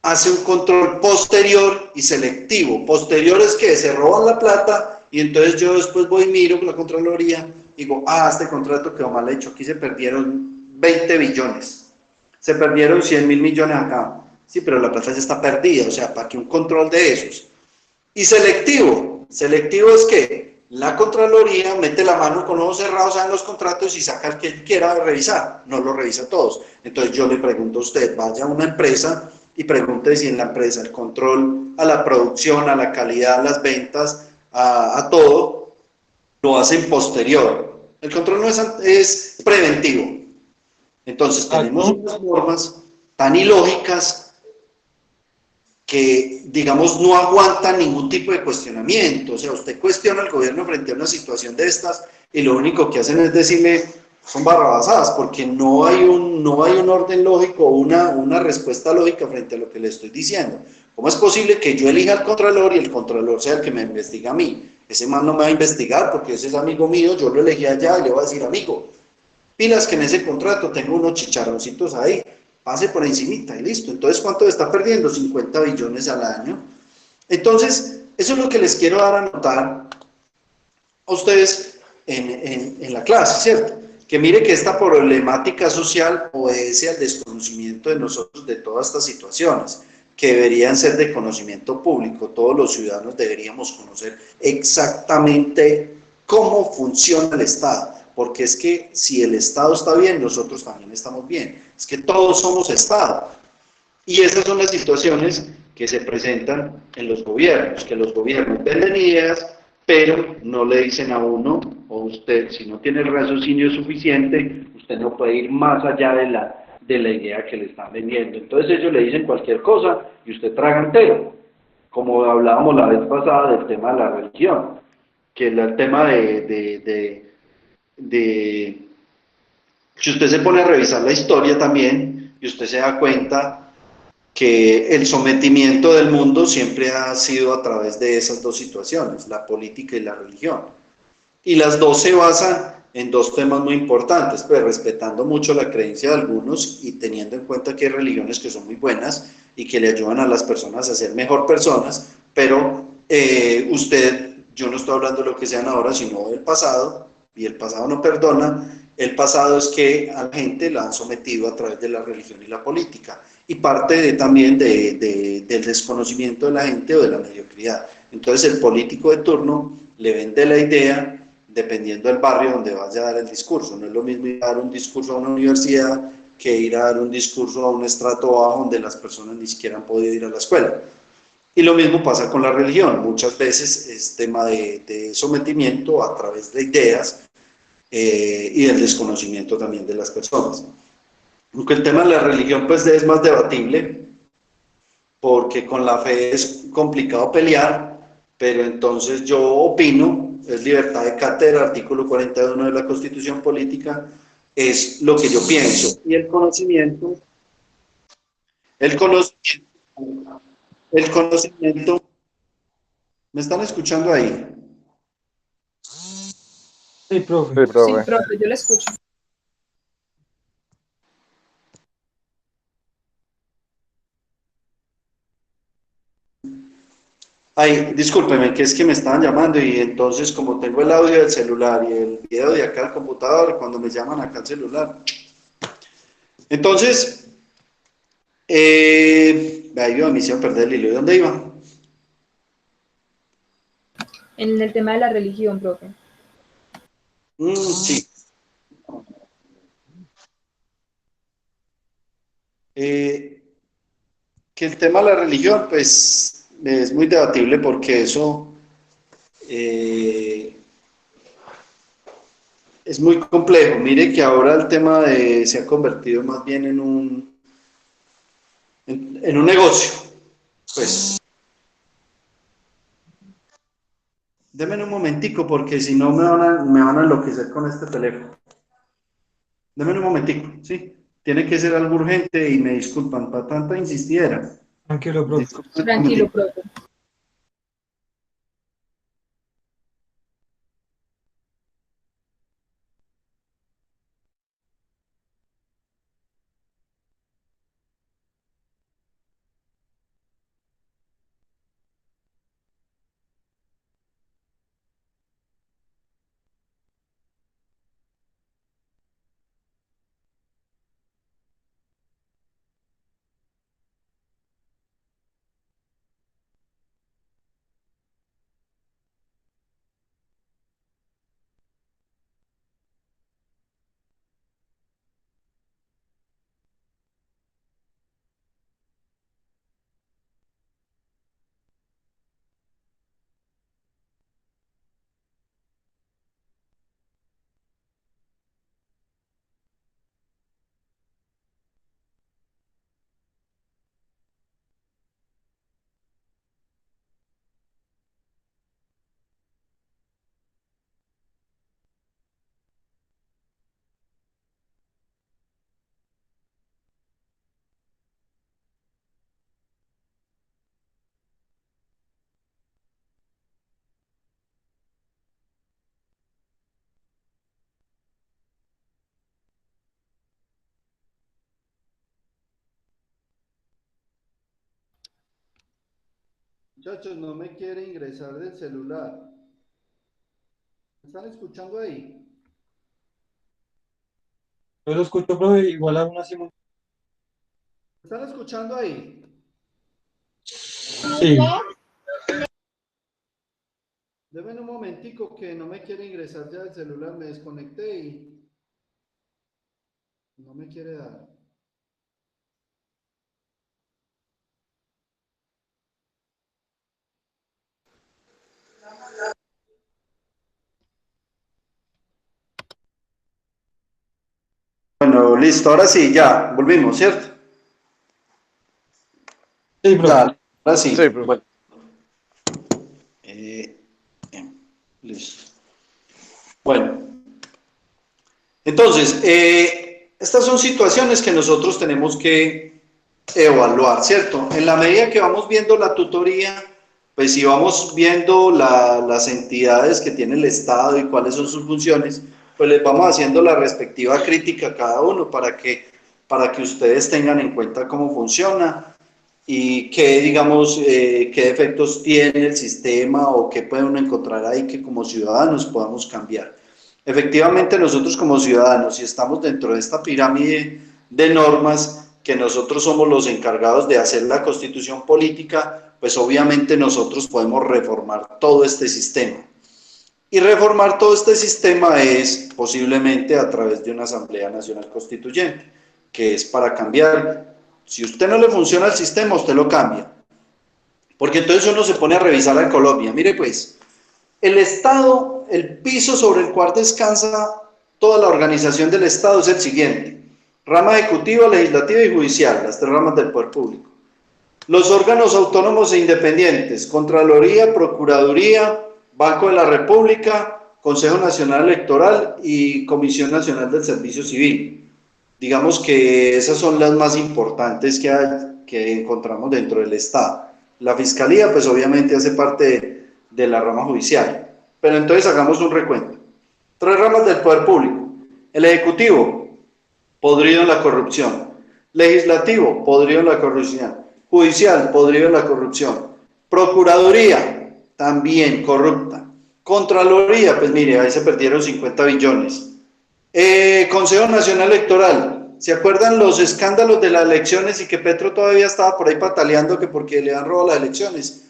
hace un control posterior y selectivo? Posterior es que se roban la plata y entonces yo después voy y miro con la Contraloría y digo, este contrato quedó mal hecho, aquí se perdieron 20 billones, se perdieron 100.000 millones acá. Sí, pero la plata ya está perdida, o sea, ¿para qué un control de esos? Y selectivo es que la Contraloría mete la mano con ojos cerrados en los contratos y saca el que quiera revisar, no lo revisa todos. Entonces yo le pregunto a usted, vaya a una empresa y pregunte si en la empresa el control a la producción, a la calidad, a las ventas, a todo, lo hacen posterior. El control no es preventivo. Entonces tenemos unas normas tan ilógicas que, digamos, no aguantan ningún tipo de cuestionamiento. O sea, usted cuestiona al gobierno frente a una situación de estas y lo único que hacen es decirle, son barrabasadas, porque no hay un orden lógico o una respuesta lógica frente a lo que le estoy diciendo. ¿Cómo es posible que yo elija al Contralor y el Contralor sea el que me investiga a mí? Ese man no me va a investigar porque ese es amigo mío, yo lo elegí allá y le voy a decir, amigo, pilas que en ese contrato tengo unos chicharroncitos ahí, pase por encimita y listo. Entonces, ¿cuánto está perdiendo? 50 billones al año. Entonces, eso es lo que les quiero dar a notar a ustedes en la clase, ¿cierto? Que mire que esta problemática social obedece al desconocimiento de nosotros de todas estas situaciones, que deberían ser de conocimiento público. Todos los ciudadanos deberíamos conocer exactamente cómo funciona el Estado. porque es que si el Estado está bien, nosotros también estamos bien, es que todos somos Estado. Y esas son las situaciones que se presentan en los gobiernos, que los gobiernos venden ideas, pero no le dicen a uno, o usted, si no tiene el raciocinio suficiente, usted no puede ir más allá de la idea que le están vendiendo. Entonces ellos le dicen cualquier cosa y usted traga entero, como hablábamos la vez pasada del tema de la religión, que es el tema de si usted se pone a revisar la historia también, y usted se da cuenta que el sometimiento del mundo siempre ha sido a través de esas dos situaciones, la política y la religión. Y las dos se basan en dos temas muy importantes, pues respetando mucho la creencia de algunos y teniendo en cuenta que hay religiones que son muy buenas y que le ayudan a las personas a ser mejor personas, pero yo no estoy hablando de lo que sean ahora, sino del pasado, y el pasado no perdona. El pasado es que a la gente la han sometido a través de la religión y la política, y parte también del desconocimiento de la gente o de la mediocridad. Entonces el político de turno le vende la idea dependiendo del barrio donde vaya a dar el discurso. No es lo mismo ir a dar un discurso a una universidad que ir a dar un discurso a un estrato bajo donde las personas ni siquiera han podido ir a la escuela. Y lo mismo pasa con la religión. Muchas veces es tema de sometimiento a través de ideas y del desconocimiento también de las personas. Aunque el tema de la religión pues es más debatible, porque con la fe es complicado pelear, pero entonces yo opino, es libertad de cátedra, artículo 41 de la Constitución Política, es lo que yo pienso. Y el conocimiento, el conocimiento, ¿me están escuchando ahí? Sí, profe. Sí, Sí, profe. profe, yo la escucho. Ay, discúlpeme, que es que me estaban llamando y entonces como tengo el audio del celular y el video de acá al computador, cuando me llaman acá al celular. Entonces, ahí iba, me hicieron perder el hilo. ¿De dónde iba? En el tema de la religión, profe. Sí. Eh, que el tema de la religión, pues, es muy debatible porque eso eh, es muy complejo. Mire que ahora el tema se ha convertido más bien en un negocio. Pues, denme un momentico porque si no me van a enloquecer con este teléfono. Denme un momentico, ¿sí? Tiene que ser algo urgente y me disculpan para tanta insistidera. Tranquilo, profe. Disculpen un Tranquilo, momentico. profe. Muchachos, no me quiere ingresar del celular. ¿Me están escuchando ahí? Yo lo escucho, profe, igual aún así. ¿Me están escuchando ahí? Sí. Deme un momentico que no me quiere ingresar ya el celular, me desconecté y no me quiere dar. Bueno, listo, ahora sí, ya, volvimos, ¿cierto? Sí, profe. Dale, ahora sí. Sí, profe. Bueno. Bien, listo. Bueno, entonces, estas son situaciones que nosotros tenemos que evaluar, ¿cierto? En la medida que vamos viendo la tutoría, pues si vamos viendo las entidades que tiene el Estado y cuáles son sus funciones, pues les vamos haciendo la respectiva crítica a cada uno para que ustedes tengan en cuenta cómo funciona y qué, digamos, qué defectos tiene el sistema o qué puede uno encontrar ahí que como ciudadanos podamos cambiar. Efectivamente, nosotros como ciudadanos, si estamos dentro de esta pirámide de normas, que nosotros somos los encargados de hacer la constitución política, pues obviamente nosotros podemos reformar todo este sistema. Y reformar todo este sistema es posiblemente a través de una Asamblea Nacional Constituyente, que es para cambiar. Si a usted no le funciona el sistema, usted lo cambia. Porque entonces uno se pone a revisar a Colombia. Mire pues, el Estado, el piso sobre el cual descansa toda la organización del Estado es el siguiente: rama ejecutiva, legislativa y judicial, las tres ramas del poder público. Los órganos autónomos e independientes: Contraloría, Procuraduría, Banco de la República, Consejo Nacional Electoral y Comisión Nacional del Servicio Civil. Digamos que esas son las más importantes que encontramos dentro del Estado. La Fiscalía, pues obviamente hace parte de la rama judicial. Pero entonces hagamos un recuento. Tres ramas del poder público: el Ejecutivo, podrido en la corrupción; Legislativo, podrido en la corrupción; Judicial, podrido en la corrupción; Procuraduría, también corrupta; Contraloría, pues mire, ahí se perdieron 50 billones. Consejo Nacional Electoral, ¿se acuerdan los escándalos de las elecciones y que Petro todavía estaba por ahí pataleando que porque le han robado las elecciones?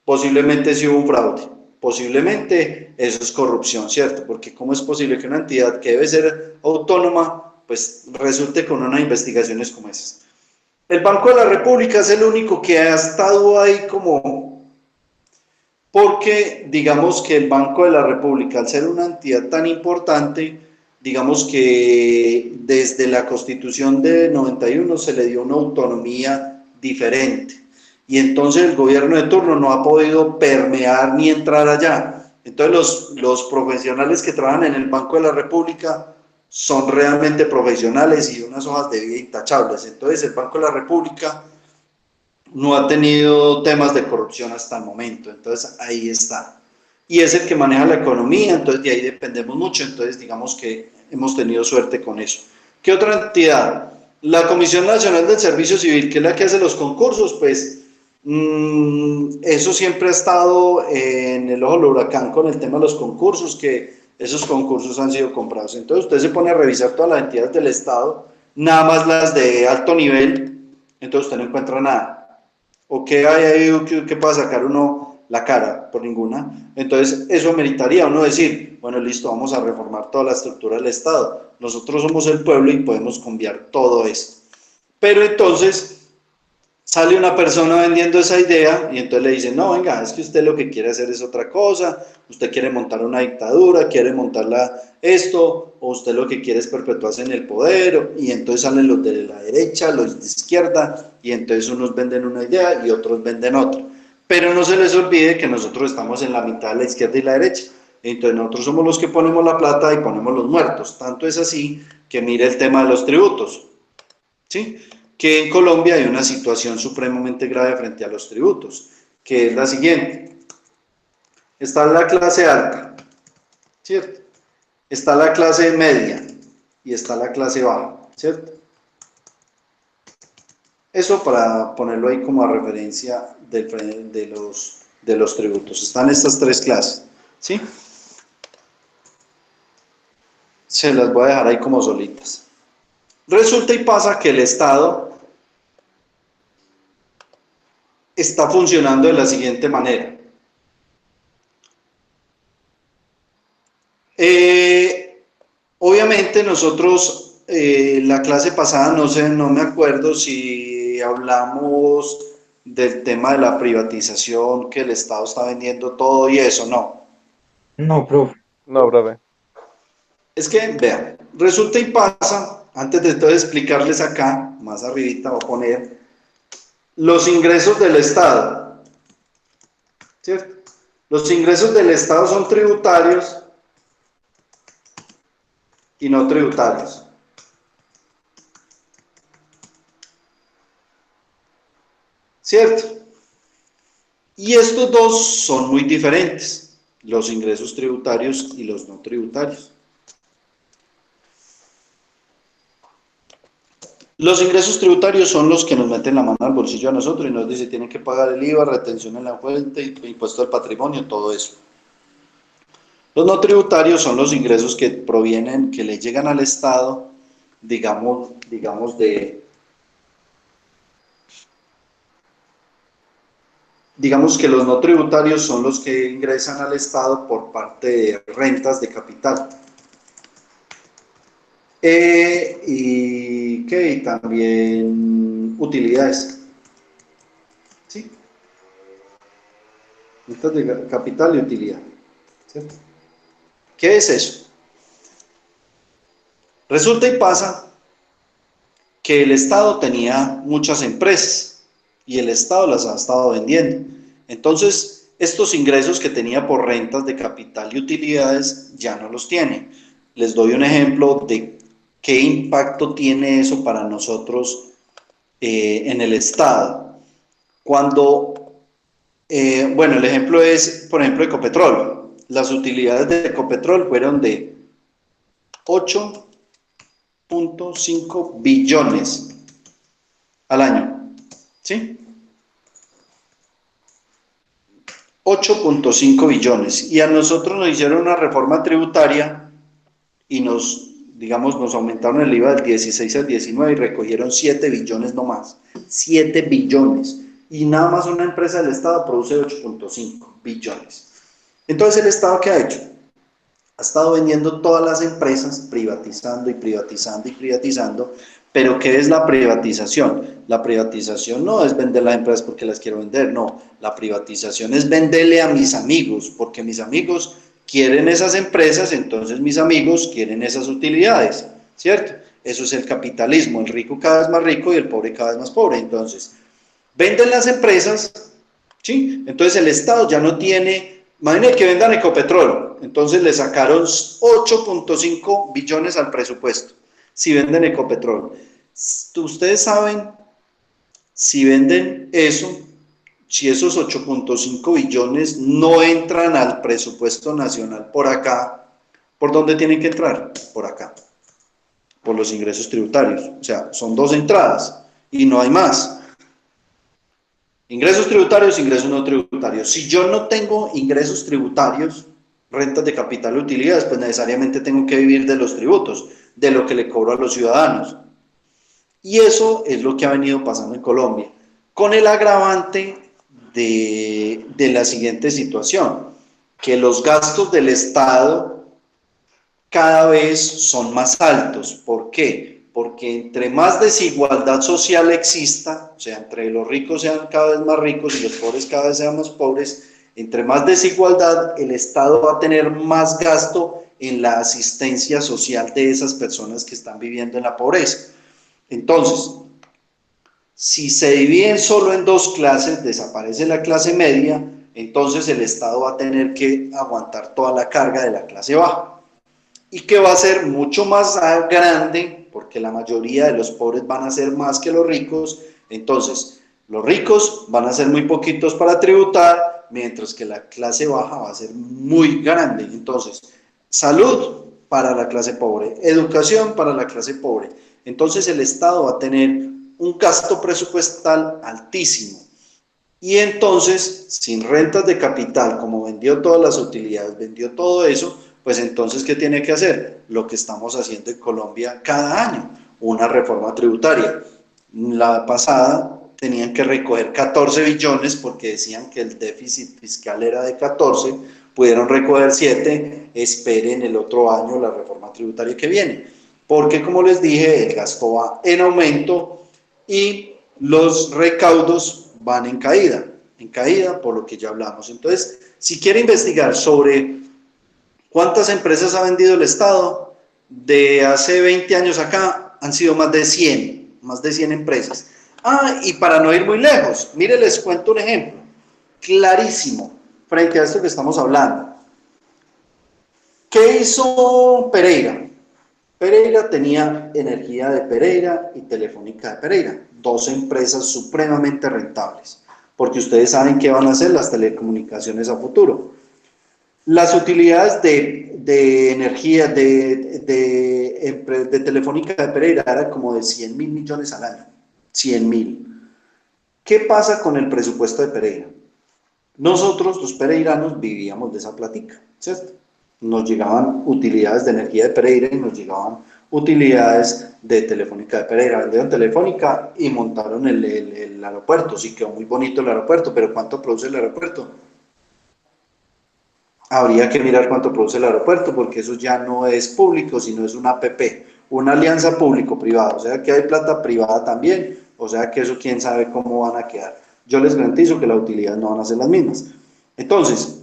Posiblemente sí hubo un fraude, posiblemente eso es corrupción, ¿cierto? Porque ¿cómo es posible que una entidad que debe ser autónoma, pues resulte con unas investigaciones como esas? El Banco de la República es el único que ha estado ahí como, porque digamos que el Banco de la República, al ser una entidad tan importante, digamos que desde la Constitución de 91 se le dio una autonomía diferente. Y entonces el gobierno de turno no ha podido permear ni entrar allá. Entonces los profesionales que trabajan en el Banco de la República son realmente profesionales y unas hojas de vida intachables. Entonces el Banco de la República no ha tenido temas de corrupción hasta el momento. Entonces ahí está. Y es el que maneja la economía, entonces de ahí dependemos mucho. Entonces digamos que hemos tenido suerte con eso. ¿Qué otra entidad? La Comisión Nacional del Servicio Civil, que es la que hace los concursos, pues eso siempre ha estado en el ojo del huracán con el tema de los concursos, que esos concursos han sido comprados. Entonces usted se pone a revisar todas las entidades del Estado, nada más las de alto nivel, entonces usted no encuentra nada. ¿O qué hay ahí que pueda sacar uno la cara? Por ninguna. Entonces eso meritaría uno decir, bueno, listo, vamos a reformar toda la estructura del Estado. Nosotros somos el pueblo y podemos cambiar todo esto. Pero entonces sale una persona vendiendo esa idea y entonces le dicen, no, venga, es que usted lo que quiere hacer es otra cosa, usted quiere montar una dictadura, quiere montarla esto, o usted lo que quiere es perpetuarse en el poder, y entonces salen los de la derecha, los de izquierda, y entonces unos venden una idea y otros venden otra. Pero no se les olvide que nosotros estamos en la mitad de la izquierda y la derecha, entonces nosotros somos los que ponemos la plata y ponemos los muertos. Tanto es así que mire el tema de los tributos, ¿sí? Que en Colombia hay una situación supremamente grave frente a los tributos, que es la siguiente: está la clase alta, ¿cierto? Está la clase media y está la clase baja, ¿cierto? Eso para ponerlo ahí como a referencia de los tributos. Están estas tres clases, ¿sí? Se las voy a dejar ahí como solitas. Resulta y pasa que el Estado está funcionando de la siguiente manera. Obviamente nosotros, la clase pasada, no me acuerdo si hablamos del tema de la privatización, que el Estado está vendiendo todo y eso, no. No, profe. No, profe. Es que, vean, resulta y pasa, antes de todo explicarles acá, más arribita voy a poner los ingresos del Estado, ¿cierto? Los ingresos del Estado son tributarios y no tributarios. ¿Cierto? Y estos dos son muy diferentes, los ingresos tributarios y los no tributarios. Los ingresos tributarios son los que nos meten la mano al bolsillo a nosotros y nos dicen tienen que pagar el IVA, retención en la fuente, impuesto al patrimonio, todo eso. Los no tributarios son los ingresos que provienen, que le llegan al Estado, digamos que los no tributarios son los que ingresan al Estado por parte de rentas de capital. Y también utilidades. ¿Sí? Rentas de capital y utilidad. ¿Cierto? ¿Qué es eso? Resulta y pasa que el Estado tenía muchas empresas y el Estado las ha estado vendiendo. Entonces, estos ingresos que tenía por rentas de capital y utilidades ya no los tiene. Les doy un ejemplo de qué impacto tiene eso para nosotros en el Estado. Cuando, bueno, el ejemplo es, por ejemplo, Ecopetrol. Las utilidades de Ecopetrol fueron de 8.5 billones al año, ¿sí? 8.5 billones. Y a nosotros nos hicieron una reforma tributaria y nos aumentaron el IVA del 16 al 19 y recogieron 7 billones nomás. 7 billones. Y nada más una empresa del Estado produce 8.5 billones. Entonces, ¿el Estado qué ha hecho? Ha estado vendiendo todas las empresas, privatizando y privatizando y privatizando. Pero ¿qué es la privatización? La privatización no es vender las empresas porque las quiero vender, no. La privatización es venderle a mis amigos, porque mis amigos quieren esas empresas, entonces mis amigos quieren esas utilidades, ¿cierto? Eso es el capitalismo, el rico cada vez más rico y el pobre cada vez más pobre. Entonces, venden las empresas, ¿sí? Entonces el Estado ya no tiene, imagínense que vendan Ecopetrol, entonces le sacaron 8.5 billones al presupuesto, si venden Ecopetrol. Ustedes saben, si venden eso, si esos 8.5 billones no entran al presupuesto nacional por acá, ¿por dónde tienen que entrar? Por acá, por los ingresos tributarios. O sea, son dos entradas y no hay más. Ingresos tributarios, ingresos no tributarios. Si yo no tengo ingresos tributarios, rentas de capital y utilidades, pues necesariamente tengo que vivir de los tributos, de lo que le cobro a los ciudadanos. Y eso es lo que ha venido pasando en Colombia, con el agravante de la siguiente situación, que los gastos del Estado cada vez son más altos. ¿Por qué? Porque entre más desigualdad social exista, o sea, entre los ricos sean cada vez más ricos y los pobres cada vez sean más pobres, entre más desigualdad, el Estado va a tener más gasto en la asistencia social de esas personas que están viviendo en la pobreza. Entonces, si se dividen solo en dos clases, desaparece la clase media, entonces el Estado va a tener que aguantar toda la carga de la clase baja. Y que va a ser mucho más grande, porque la mayoría de los pobres van a ser más que los ricos, entonces los ricos van a ser muy poquitos para tributar, mientras que la clase baja va a ser muy grande. Entonces, salud para la clase pobre, educación para la clase pobre. Entonces el Estado va a tener un gasto presupuestal altísimo. Y entonces, sin rentas de capital, como vendió todas las utilidades, vendió todo eso, pues entonces, ¿qué tiene que hacer? Lo que estamos haciendo en Colombia cada año, una reforma tributaria. La pasada tenían que recoger 14 billones porque decían que el déficit fiscal era de 14, pudieron recoger 7, esperen el otro año la reforma tributaria que viene, porque como les dije, el gasto va en aumento y los recaudos van en caída por lo que ya hablamos. Entonces, si quiere investigar sobre cuántas empresas ha vendido el Estado, de hace 20 años acá han sido más de 100 empresas. Y para no ir muy lejos, mire, les cuento un ejemplo clarísimo frente a esto que estamos hablando. ¿Qué hizo Pereira? Pereira tenía Energía de Pereira y Telefónica de Pereira, 2 empresas supremamente rentables, porque ustedes saben qué van a hacer las telecomunicaciones a futuro. Las utilidades de energía de Telefónica de Pereira eran como de 100.000 millones al año, 100.000. ¿Qué pasa con el presupuesto de Pereira? Nosotros, los pereiranos, vivíamos de esa plática, ¿cierto? Nos llegaban utilidades de Energía de Pereira y nos llegaban utilidades de Telefónica de Pereira. Vendieron Telefónica y montaron el aeropuerto. Sí, quedó muy bonito el aeropuerto, pero ¿cuánto produce el aeropuerto? Habría que mirar cuánto produce el aeropuerto, porque eso ya no es público, sino es una APP, una alianza público-privada. O sea que hay plata privada también, o sea que eso quién sabe cómo van a quedar. Yo les garantizo que las utilidades no van a ser las mismas. Entonces,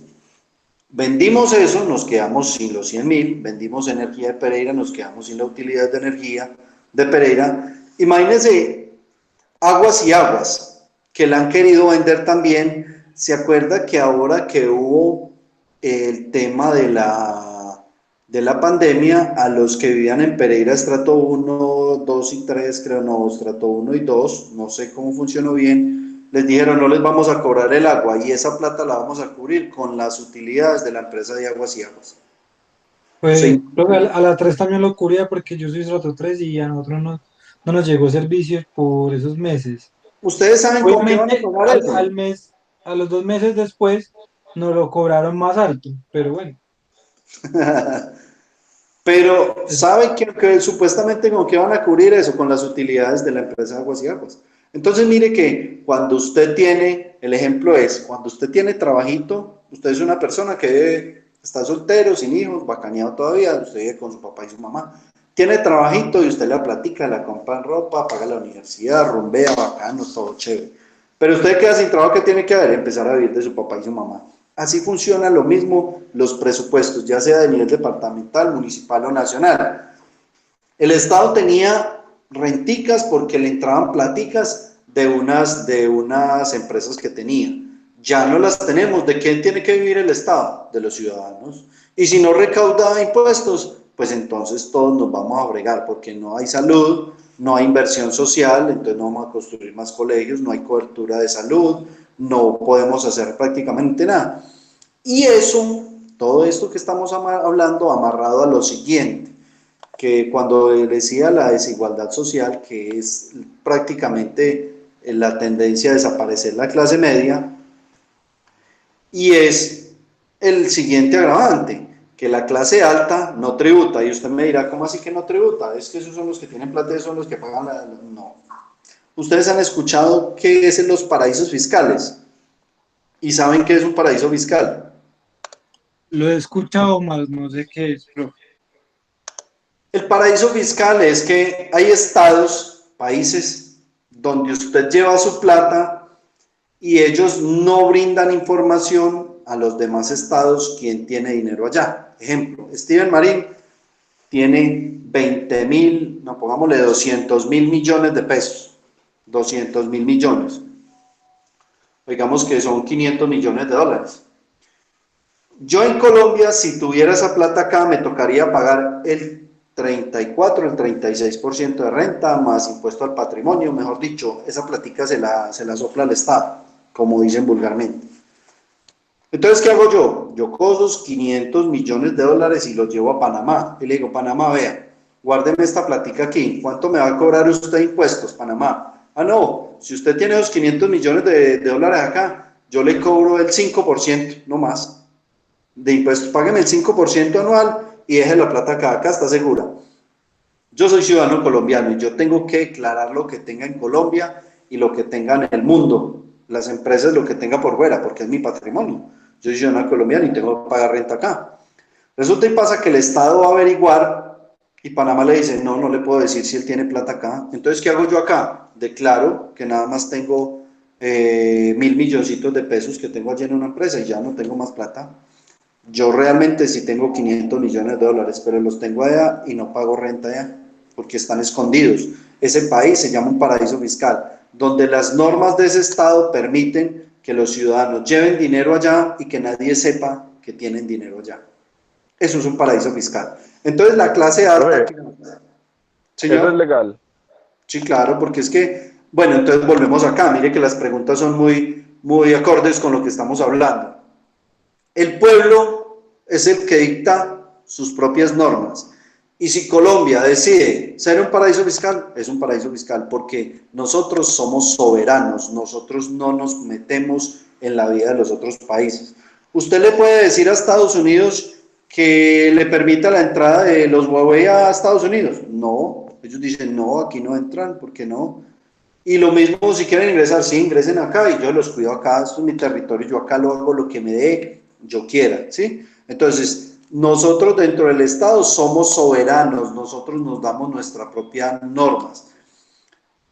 vendimos eso, nos quedamos sin los 100.000, vendimos Energía de Pereira, nos quedamos sin la utilidad de Energía de Pereira. Imagínense, Aguas y Aguas, que la han querido vender también. ¿Se acuerda que ahora que hubo el tema de la pandemia, a los que vivían en Pereira estrato 1, 2 y 3, creo, no, estrato 1 y 2, no sé cómo funcionó bien, les dijeron no les vamos a cobrar el agua y esa plata la vamos a cubrir con las utilidades de la empresa de Aguas y Aguas? Pues Sí. creo que a la 3 también lo cubría porque yo soy estrato 3 y a nosotros no nos llegó servicios por esos meses. ¿Ustedes saben con qué van a Obviamente pagar eso? al mes, a los 2 meses después nos lo cobraron más alto, pero bueno. Pero ¿saben que supuestamente con qué van a cubrir eso? Con las utilidades de la empresa de Aguas y Aguas. Entonces mire que cuando usted tiene, el ejemplo es, cuando usted tiene trabajito, usted es una persona que está soltero, sin hijos, bacaneado todavía, usted vive con su papá y su mamá, tiene trabajito y usted la platica, la compra en ropa, paga la universidad, rumbea, bacano, todo chévere. Pero usted queda sin trabajo, ¿qué tiene que hacer? Empezar a vivir de su papá y su mamá. Así funciona lo mismo los presupuestos, ya sea de nivel departamental, municipal o nacional. El Estado tenía renticas porque le entraban platicas de unas empresas que tenía. Ya no las tenemos. ¿De quién tiene que vivir el Estado? De los ciudadanos. Y si no recauda impuestos, pues entonces todos nos vamos a fregar porque no hay salud, no hay inversión social, entonces no vamos a construir más colegios, no hay cobertura de salud, no podemos hacer prácticamente nada. Y eso, todo esto que estamos hablando, amarrado a lo siguiente, que cuando decía la desigualdad social, que es prácticamente la tendencia a desaparecer la clase media, y es el siguiente agravante, que la clase alta no tributa, y usted me dirá, ¿cómo así que no tributa? Es que esos son los que tienen plata, esos son los que pagan la... No. Ustedes han escuchado qué es en los paraísos fiscales, y saben qué es un paraíso fiscal. Lo he escuchado más, no sé qué es, profe. El paraíso fiscal es que hay estados, países, donde usted lleva su plata y ellos no brindan información a los demás estados quién tiene dinero allá. Ejemplo, Steven Marín tiene 20.000, no, pongámosle 200.000 millones de pesos, 200.000 millones. Digamos que son 500 millones de dólares. Yo en Colombia, si tuviera esa plata acá, me tocaría pagar el 34, el 36% de renta, más impuesto al patrimonio, mejor dicho, esa platica se la sopla al Estado, como dicen vulgarmente. Entonces, ¿qué hago yo? Yo cojo esos 500 millones de dólares y los llevo a Panamá, y le digo, Panamá, vea, guárdeme esta platica aquí, ¿cuánto me va a cobrar usted de impuestos, Panamá? Ah, no, si usted tiene esos 500 millones de dólares acá, yo le cobro el 5%, no más, de impuestos, págame el 5% anual y deje la plata acá está segura. Yo soy ciudadano colombiano y yo tengo que declarar lo que tenga en Colombia y lo que tenga en el mundo, las empresas lo que tenga por fuera, porque es mi patrimonio. Yo soy ciudadano colombiano y tengo que pagar renta acá. Resulta y pasa que el Estado va a averiguar y Panamá le dice, no, no le puedo decir si él tiene plata acá. Entonces, ¿qué hago yo acá? Declaro que nada más tengo 1.000 milloncitos de pesos que tengo allí en una empresa y ya no tengo más plata. Yo realmente sí tengo 500 millones de dólares, pero los tengo allá y no pago renta allá, porque están escondidos. Ese país se llama un paraíso fiscal, donde las normas de ese estado permiten que los ciudadanos lleven dinero allá y que nadie sepa que tienen dinero allá. Eso es un paraíso fiscal. Entonces la clase alta... ¿Eso es legal? Sí, claro, porque es que, bueno, entonces volvemos acá, mire que las preguntas son muy acordes con lo que estamos hablando. El pueblo es el que dicta sus propias normas. Y si Colombia decide ser un paraíso fiscal, es un paraíso fiscal porque nosotros somos soberanos, nosotros no nos metemos en la vida de los otros países. ¿Usted le puede decir a Estados Unidos que le permita la entrada de los Huawei a Estados Unidos? No, ellos dicen, no, aquí no entran, ¿por qué no? Y lo mismo si quieren ingresar, sí, ingresen acá y yo los cuido acá, esto es mi territorio, yo acá lo hago lo que me dé, yo quiera, ¿sí? Entonces, nosotros dentro del Estado somos soberanos, nosotros nos damos nuestras propias normas,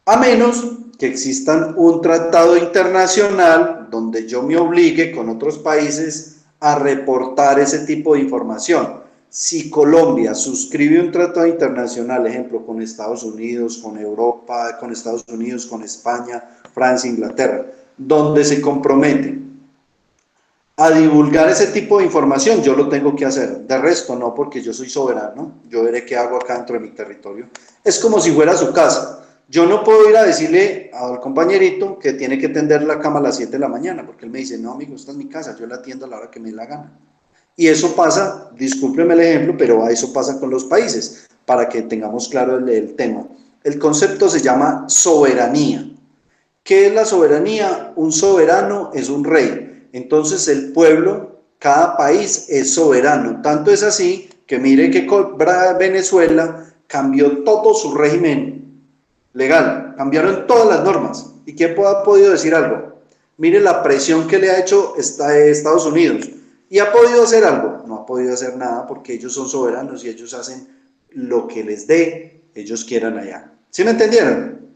a menos que existan un tratado internacional donde yo me obligue con otros países a reportar ese tipo de información. Si Colombia suscribe un tratado internacional, ejemplo, con Estados Unidos, con Europa, con Estados Unidos, con España, Francia, Inglaterra, donde se comprometen a divulgar ese tipo de información, yo lo tengo que hacer. De resto, no, porque yo soy soberano, yo veré qué hago acá dentro de mi territorio. Es como si fuera su casa. Yo no puedo ir a decirle al compañerito que tiene que tender la cama a las 7 de la mañana, porque él me dice, no, amigo, esta es mi casa, yo la atiendo a la hora que me dé la gana. Y eso pasa, discúlpeme el ejemplo, pero eso pasa con los países, para que tengamos claro el tema. El concepto se llama soberanía. ¿Qué es la soberanía? Un soberano es un rey. Entonces el pueblo, cada país es soberano. Tanto es así que mire que Venezuela cambió todo su régimen legal, cambiaron todas las normas. ¿Y quién ha podido decir algo? Mire la presión que le ha hecho Estados Unidos. ¿Y ha podido hacer algo? No ha podido hacer nada porque ellos son soberanos y ellos hacen lo que les dé, ellos quieran allá. ¿Sí me entendieron?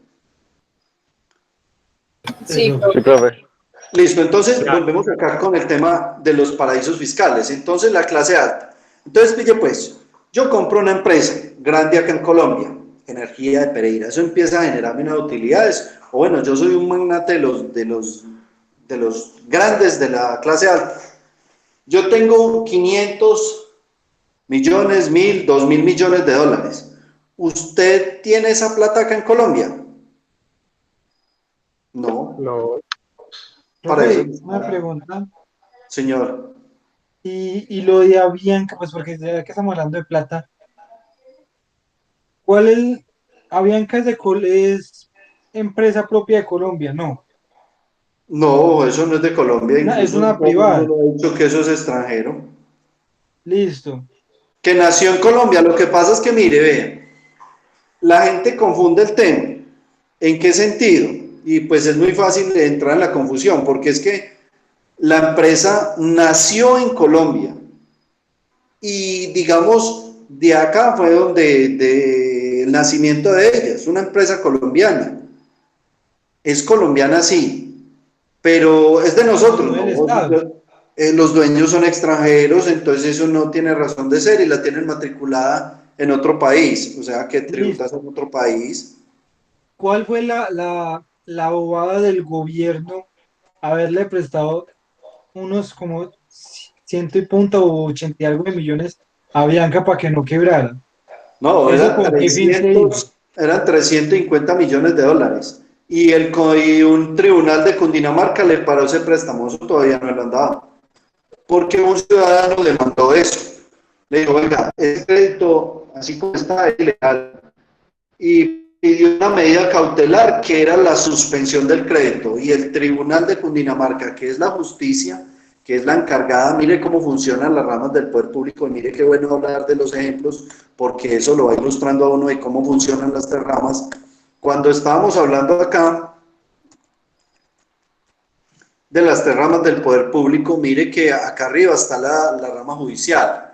Sí, Sí, profe. Listo, entonces volvemos acá con el tema de los paraísos fiscales. Entonces la clase alta. Entonces, pille pues, yo compro una empresa grande acá en Colombia, Energía de Pereira. Eso empieza a generarme unas utilidades. O bueno, yo soy un magnate de los grandes de la clase alta. Yo tengo 500 millones, 1.000, 2.000 millones de dólares. ¿Usted tiene esa plata acá en Colombia? No. No, Para eso. Una pregunta. Señor. Y lo de Avianca, pues porque ya que estamos hablando de plata, ¿cuál es? Avianca es empresa propia de Colombia, no. No, eso no es de Colombia. Es Incluso una todo el privada. mundo ha dicho que eso es extranjero. Listo. Que nació en Colombia. Lo que pasa es que, mire, vean, la gente confunde el tema. ¿En qué sentido? Y pues es muy fácil de entrar en la confusión, porque es que la empresa nació en Colombia y digamos de acá fue donde el nacimiento de ella, es una empresa colombiana, es colombiana sí, pero es de nosotros, ¿no? Los dueños son extranjeros, entonces eso no tiene razón de ser y la tienen matriculada en otro país, o sea que tributas en otro país. ¿Cuál fue la bobada del gobierno haberle prestado unos como 100 y punto o 80 y algo de millones a Bianca para que no quebrara? No, ¿Eso eran con qué fin se hizo? eran 350 millones de dólares. Y un tribunal de Cundinamarca le paró ese préstamo, eso todavía no lo han dado. Porque un ciudadano le mandó eso. Le dijo, oiga, ese crédito, así como está, es ilegal. Y pidió una medida cautelar que era la suspensión del crédito. Y el tribunal de Cundinamarca, que es la justicia, que es la encargada, mire cómo funcionan las ramas del poder público, y mire qué bueno hablar de los ejemplos, porque eso lo va ilustrando a uno de cómo funcionan las tres ramas. Cuando estábamos hablando acá, de las tres ramas del poder público, mire que acá arriba está la rama judicial.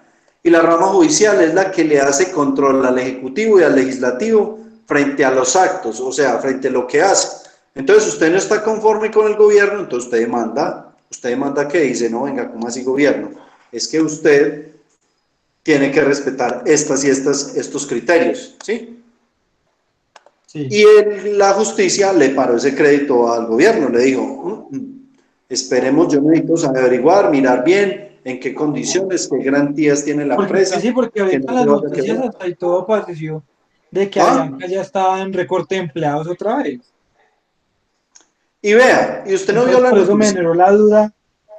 Y la rama judicial es la que le hace control al Ejecutivo y al Legislativo frente a los actos, o sea, frente a lo que hace. Entonces, usted no está conforme con el gobierno, entonces usted demanda que dice, no, venga, ¿cómo así gobierno? Es que usted tiene que respetar estos criterios, ¿sí? Sí. Y la justicia le paró ese crédito al gobierno, le dijo, esperemos, yo necesito averiguar, mirar bien en qué condiciones, qué garantías tiene la empresa. Sí, porque ahorita no las noticias hasta y todo apareció de que Avianca ya estaba en recorte de empleados otra vez. Y vea, y usted no Entonces, vio la por eso me noticia. generó la duda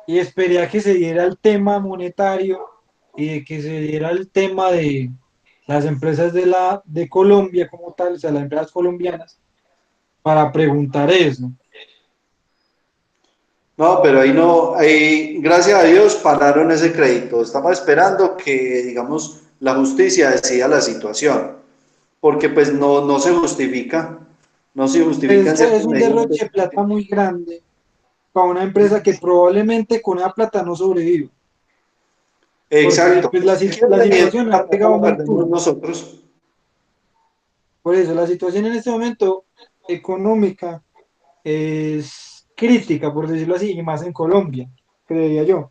y esperé a que se diera el tema monetario y de que se diera el tema de las empresas de Colombia como tal, o sea, las empresas colombianas, para preguntar eso. No, pero ahí, gracias a Dios, pararon ese crédito. Estamos esperando que, digamos, la justicia decida la situación, porque pues no se justifica, no se justifica en Es ciertas un medidas. derroche de plata muy grande para una empresa que probablemente con esa plata no sobrevive. Exacto. Porque, pues, la situación ha pegado muy duro. Nosotros. Por eso, la situación en este momento económica es crítica, por decirlo así, y más en Colombia, creería yo.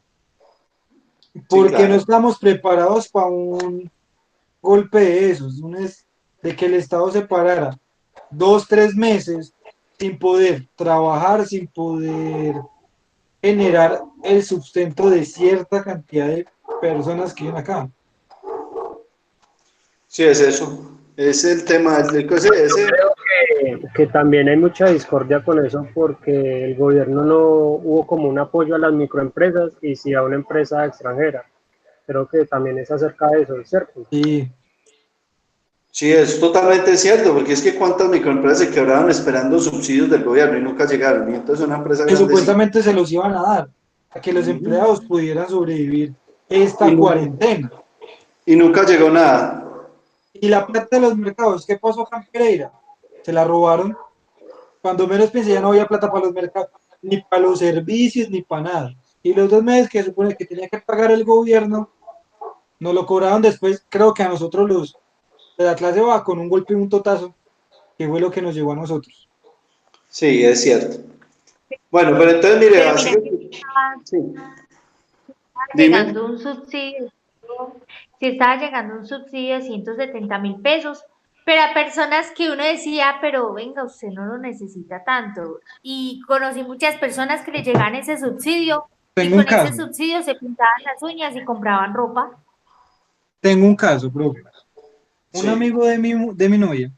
Porque Sí, claro. no estamos preparados para un golpe de esos, de que el Estado se parara 2, 3 meses sin poder trabajar, sin poder generar el sustento de cierta cantidad de personas que viven acá. Sí, es eso. Es el tema. Que también hay mucha discordia con eso porque el gobierno no hubo como un apoyo a las microempresas y sí a una empresa extranjera. Creo que también es acerca de eso, ¿cierto? Sí. Sí, es totalmente cierto, porque es que cuántas microempresas se quebraron esperando subsidios del gobierno y nunca llegaron. Y entonces una empresa Que grande supuestamente se los iban a dar, a que los empleados pudieran sobrevivir esta cuarentena. Y nunca llegó nada. Y la plata de los mercados, ¿qué pasó acá en Pereira? Se la robaron. Cuando menos pensé, ya no había plata para los mercados, ni para los servicios, ni para nada. Y los 2 meses que supone que tenía que pagar el gobierno, nos lo cobraron después, creo que a nosotros los de la clase baja, con un golpe y un totazo, que fue lo que nos llegó a nosotros. Sí, es cierto. Bueno, pero entonces mire, Pero así mira, llegando un subsidio, si estaba llegando un subsidio de 170.000 pesos, pero a personas que uno decía, pero venga, usted no lo necesita tanto. Y conocí muchas personas que le llegaban ese subsidio y con ese subsidio se pintaban las uñas y compraban ropa. Tengo un caso, profe. Un amigo de mi novia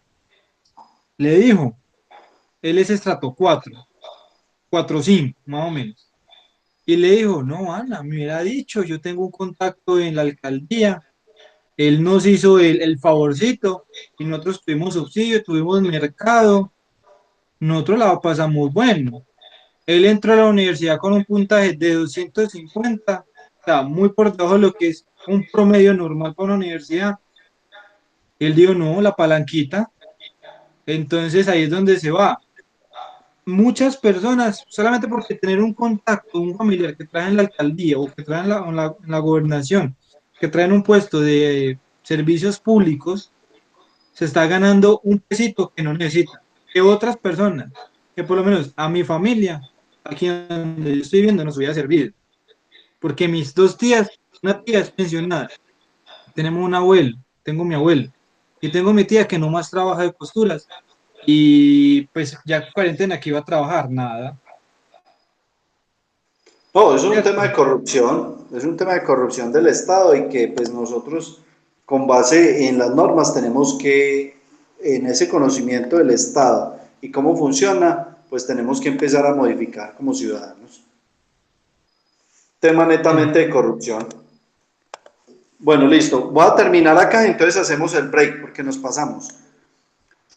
le dijo, él es estrato 4, 5, más o menos. Y le dijo, no, Ana, me hubiera dicho, yo tengo un contacto en la alcaldía. Él nos hizo el favorcito y nosotros tuvimos subsidio, tuvimos mercado. Nosotros la pasamos bueno. Él entró a la universidad con un puntaje de 250, o sea, muy por debajo de lo que es un promedio normal para una universidad. Él dijo, no, la palanquita. Entonces ahí es donde se va. Muchas personas, solamente porque tener un contacto, un familiar que trae en la alcaldía o que trae en la gobernación, que traen un puesto de servicios públicos, se está ganando un pesito que no necesita. Que otras personas, que por lo menos a mi familia, aquí donde yo estoy viendo, nos voy a servir. Porque mis 2 tías, una tía es pensionada, tenemos un abuelo, tengo mi abuelo, y tengo mi tía que nomás trabaja de costuras, y pues ya cuarentena que iba a trabajar, nada. No, es un tema de corrupción, es un tema de corrupción del Estado y que pues nosotros con base en las normas tenemos que, en ese conocimiento del Estado y cómo funciona, pues tenemos que empezar a modificar como ciudadanos. Tema netamente de corrupción. Bueno, listo. Voy a terminar acá, entonces hacemos el break porque nos pasamos.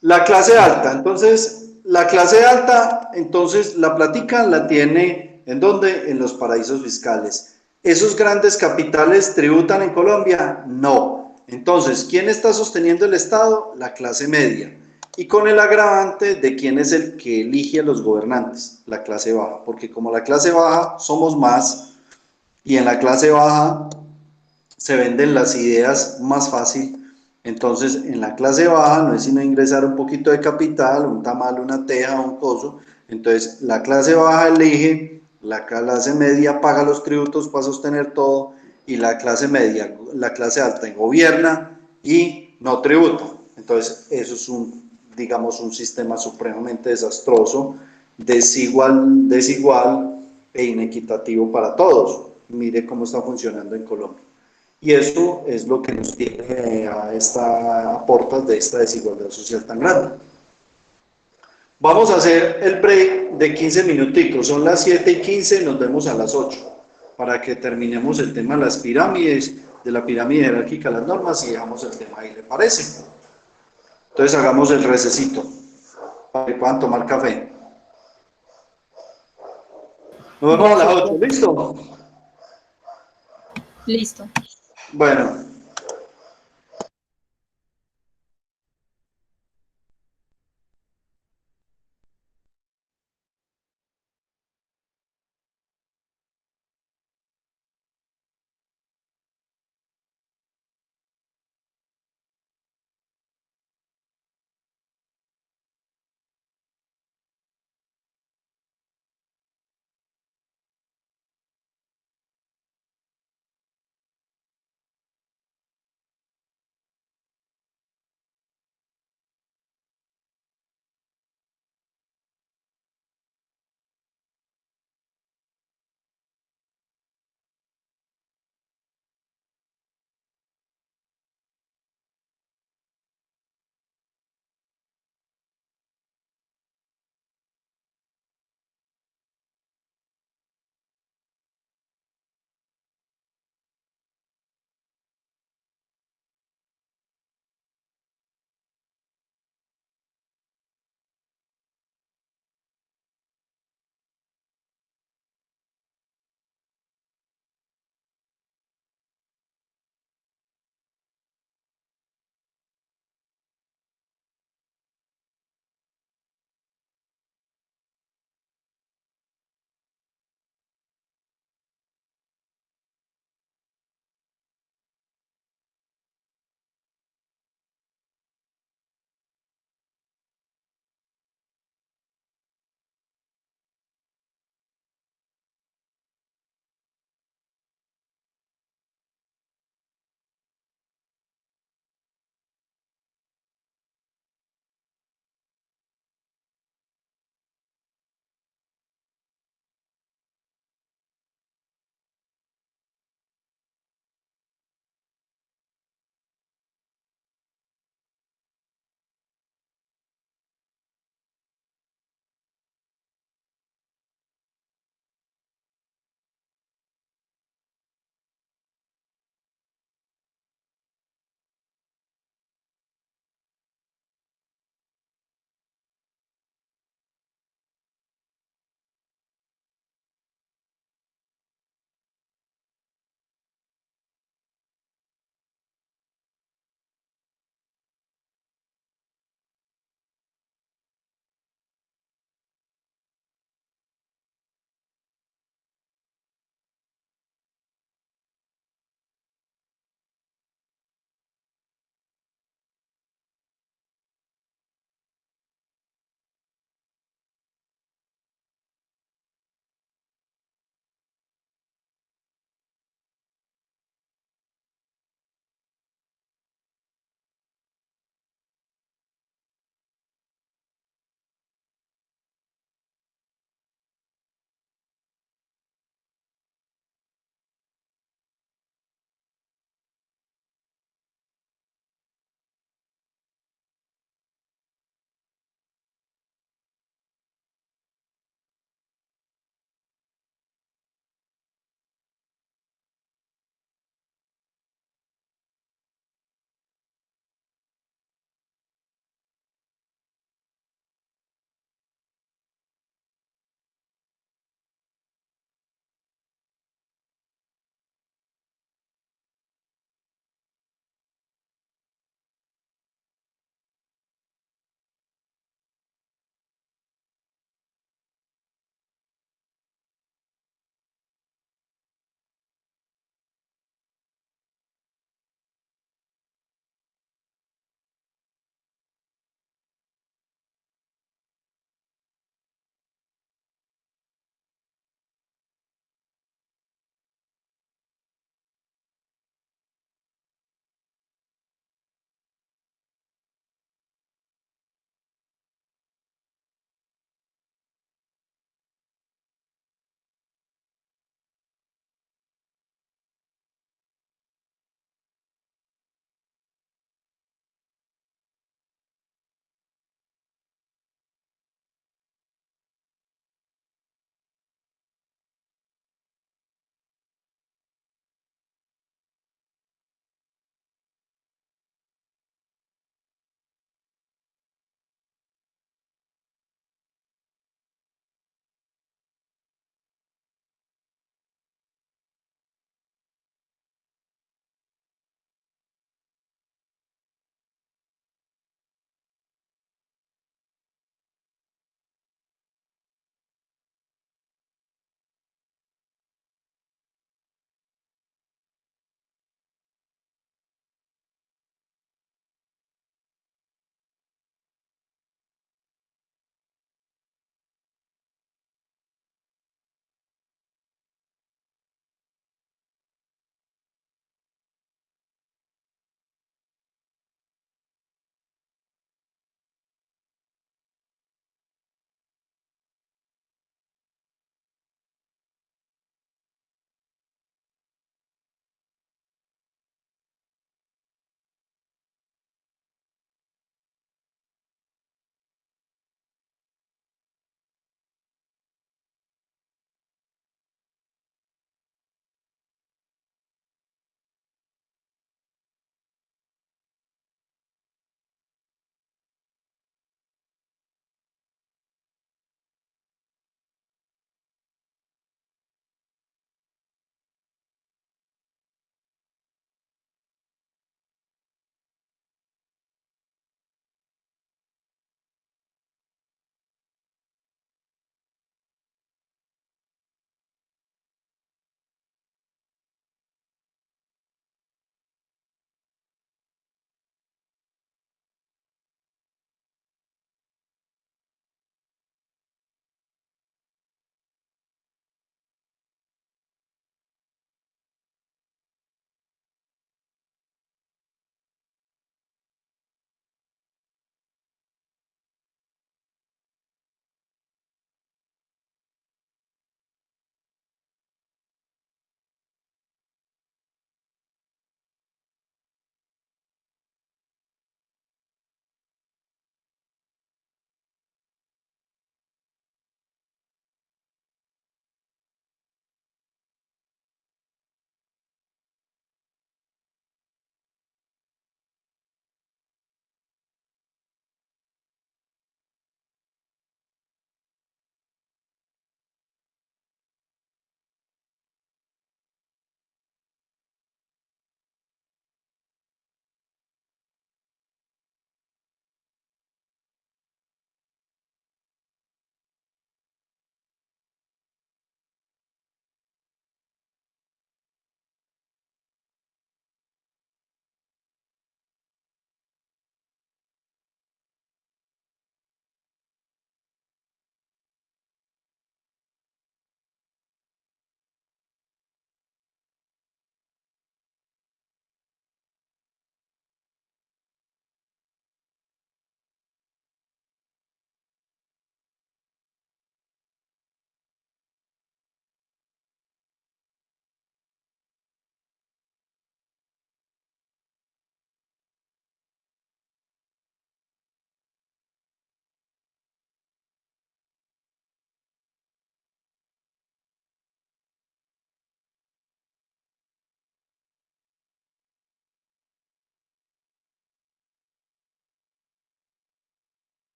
La clase alta, entonces, la plática la tiene, ¿en dónde? En los paraísos fiscales. ¿Esos grandes capitales tributan en Colombia? No. Entonces, ¿quién está sosteniendo el Estado? La clase media. y con el agravante de quién es el que elige a los gobernantes, la clase baja, porque como la clase baja somos más y en la clase baja se venden las ideas más fácil, entonces en la clase baja no es sino ingresar un poquito de capital, un tamal, una teja, un coso, entonces la clase baja elige, la clase media paga los tributos para sostener todo y la clase media, la clase alta gobierna y no tributa. Entonces eso es digamos, un sistema supremamente desastroso, desigual e inequitativo para todos. Mire cómo está funcionando en Colombia. Y eso es lo que nos tiene a portas de esta desigualdad social tan grande. Vamos a hacer el break de 15 minuticos, son las 7:15, nos vemos a las 8, para que terminemos el tema de las pirámides, de la pirámide jerárquica, las normas, y dejamos el tema ahí, ¿le parece? Entonces hagamos el recesito, para que puedan tomar café. Nos vemos a las 8, ¿listo? Listo. Bueno.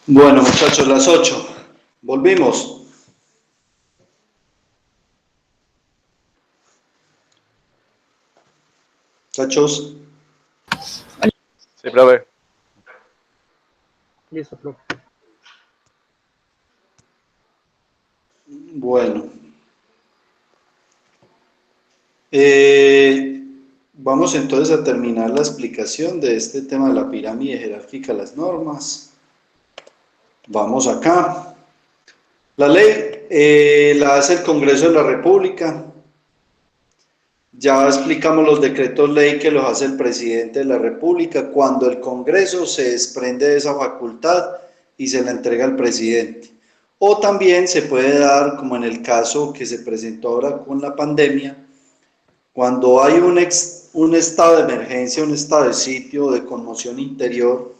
Bueno, muchachos, las 8. Volvimos. Muchachos. Sí, profe. Listo, profe. Bueno. Vamos entonces a terminar la explicación de este tema de la pirámide jerárquica de las normas. Vamos acá. La ley la hace el Congreso de la República. Ya explicamos los decretos ley que los hace el presidente de la República cuando el Congreso se desprende de esa facultad y se la entrega al presidente. O también se puede dar, como en el caso que se presentó ahora con la pandemia, cuando hay un estado de emergencia, un estado de sitio, de conmoción interior,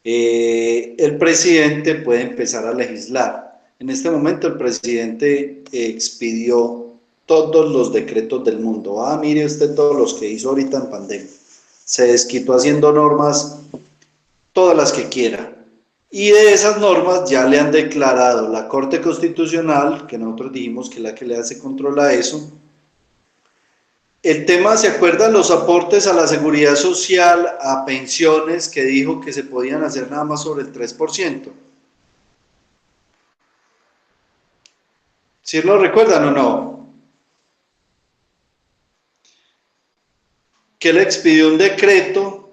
el presidente puede empezar a legislar. En este momento el presidente expidió todos los decretos del mundo. Mire usted todos los que hizo ahorita en pandemia. Se desquitó haciendo normas, todas las que quiera. Y de esas normas ya le han declarado la Corte Constitucional, que nosotros dijimos que es la que le hace control a eso. El tema, ¿se acuerdan los aportes a la seguridad social, a pensiones, que dijo que se podían hacer nada más sobre el 3%? ¿Sí lo recuerdan o no? Que él expidió un decreto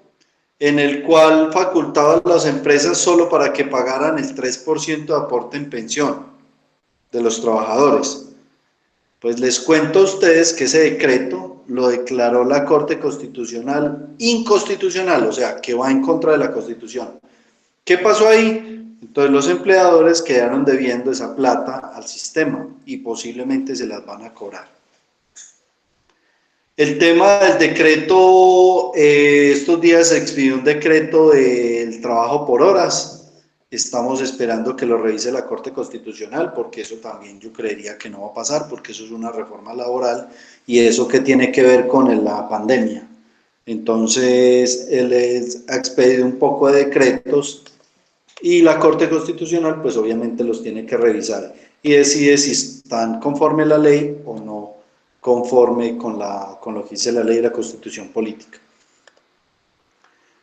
en el cual facultaba a las empresas solo para que pagaran el 3% de aporte en pensión de los trabajadores. Pues les cuento a ustedes que ese decreto lo declaró la Corte Constitucional inconstitucional, o sea, que va en contra de la Constitución. ¿Qué pasó ahí? Entonces los empleadores quedaron debiendo esa plata al sistema y posiblemente se las van a cobrar. El tema del decreto, estos días se expidió un decreto del trabajo por horas. Estamos esperando que lo revise la Corte Constitucional, porque eso también yo creería que no va a pasar, porque eso es una reforma laboral y eso que tiene que ver con la pandemia. Entonces, él ha expedido un poco de decretos y la Corte Constitucional, pues obviamente los tiene que revisar y decide si están conforme a la ley o no conforme con lo que dice la ley y la Constitución política.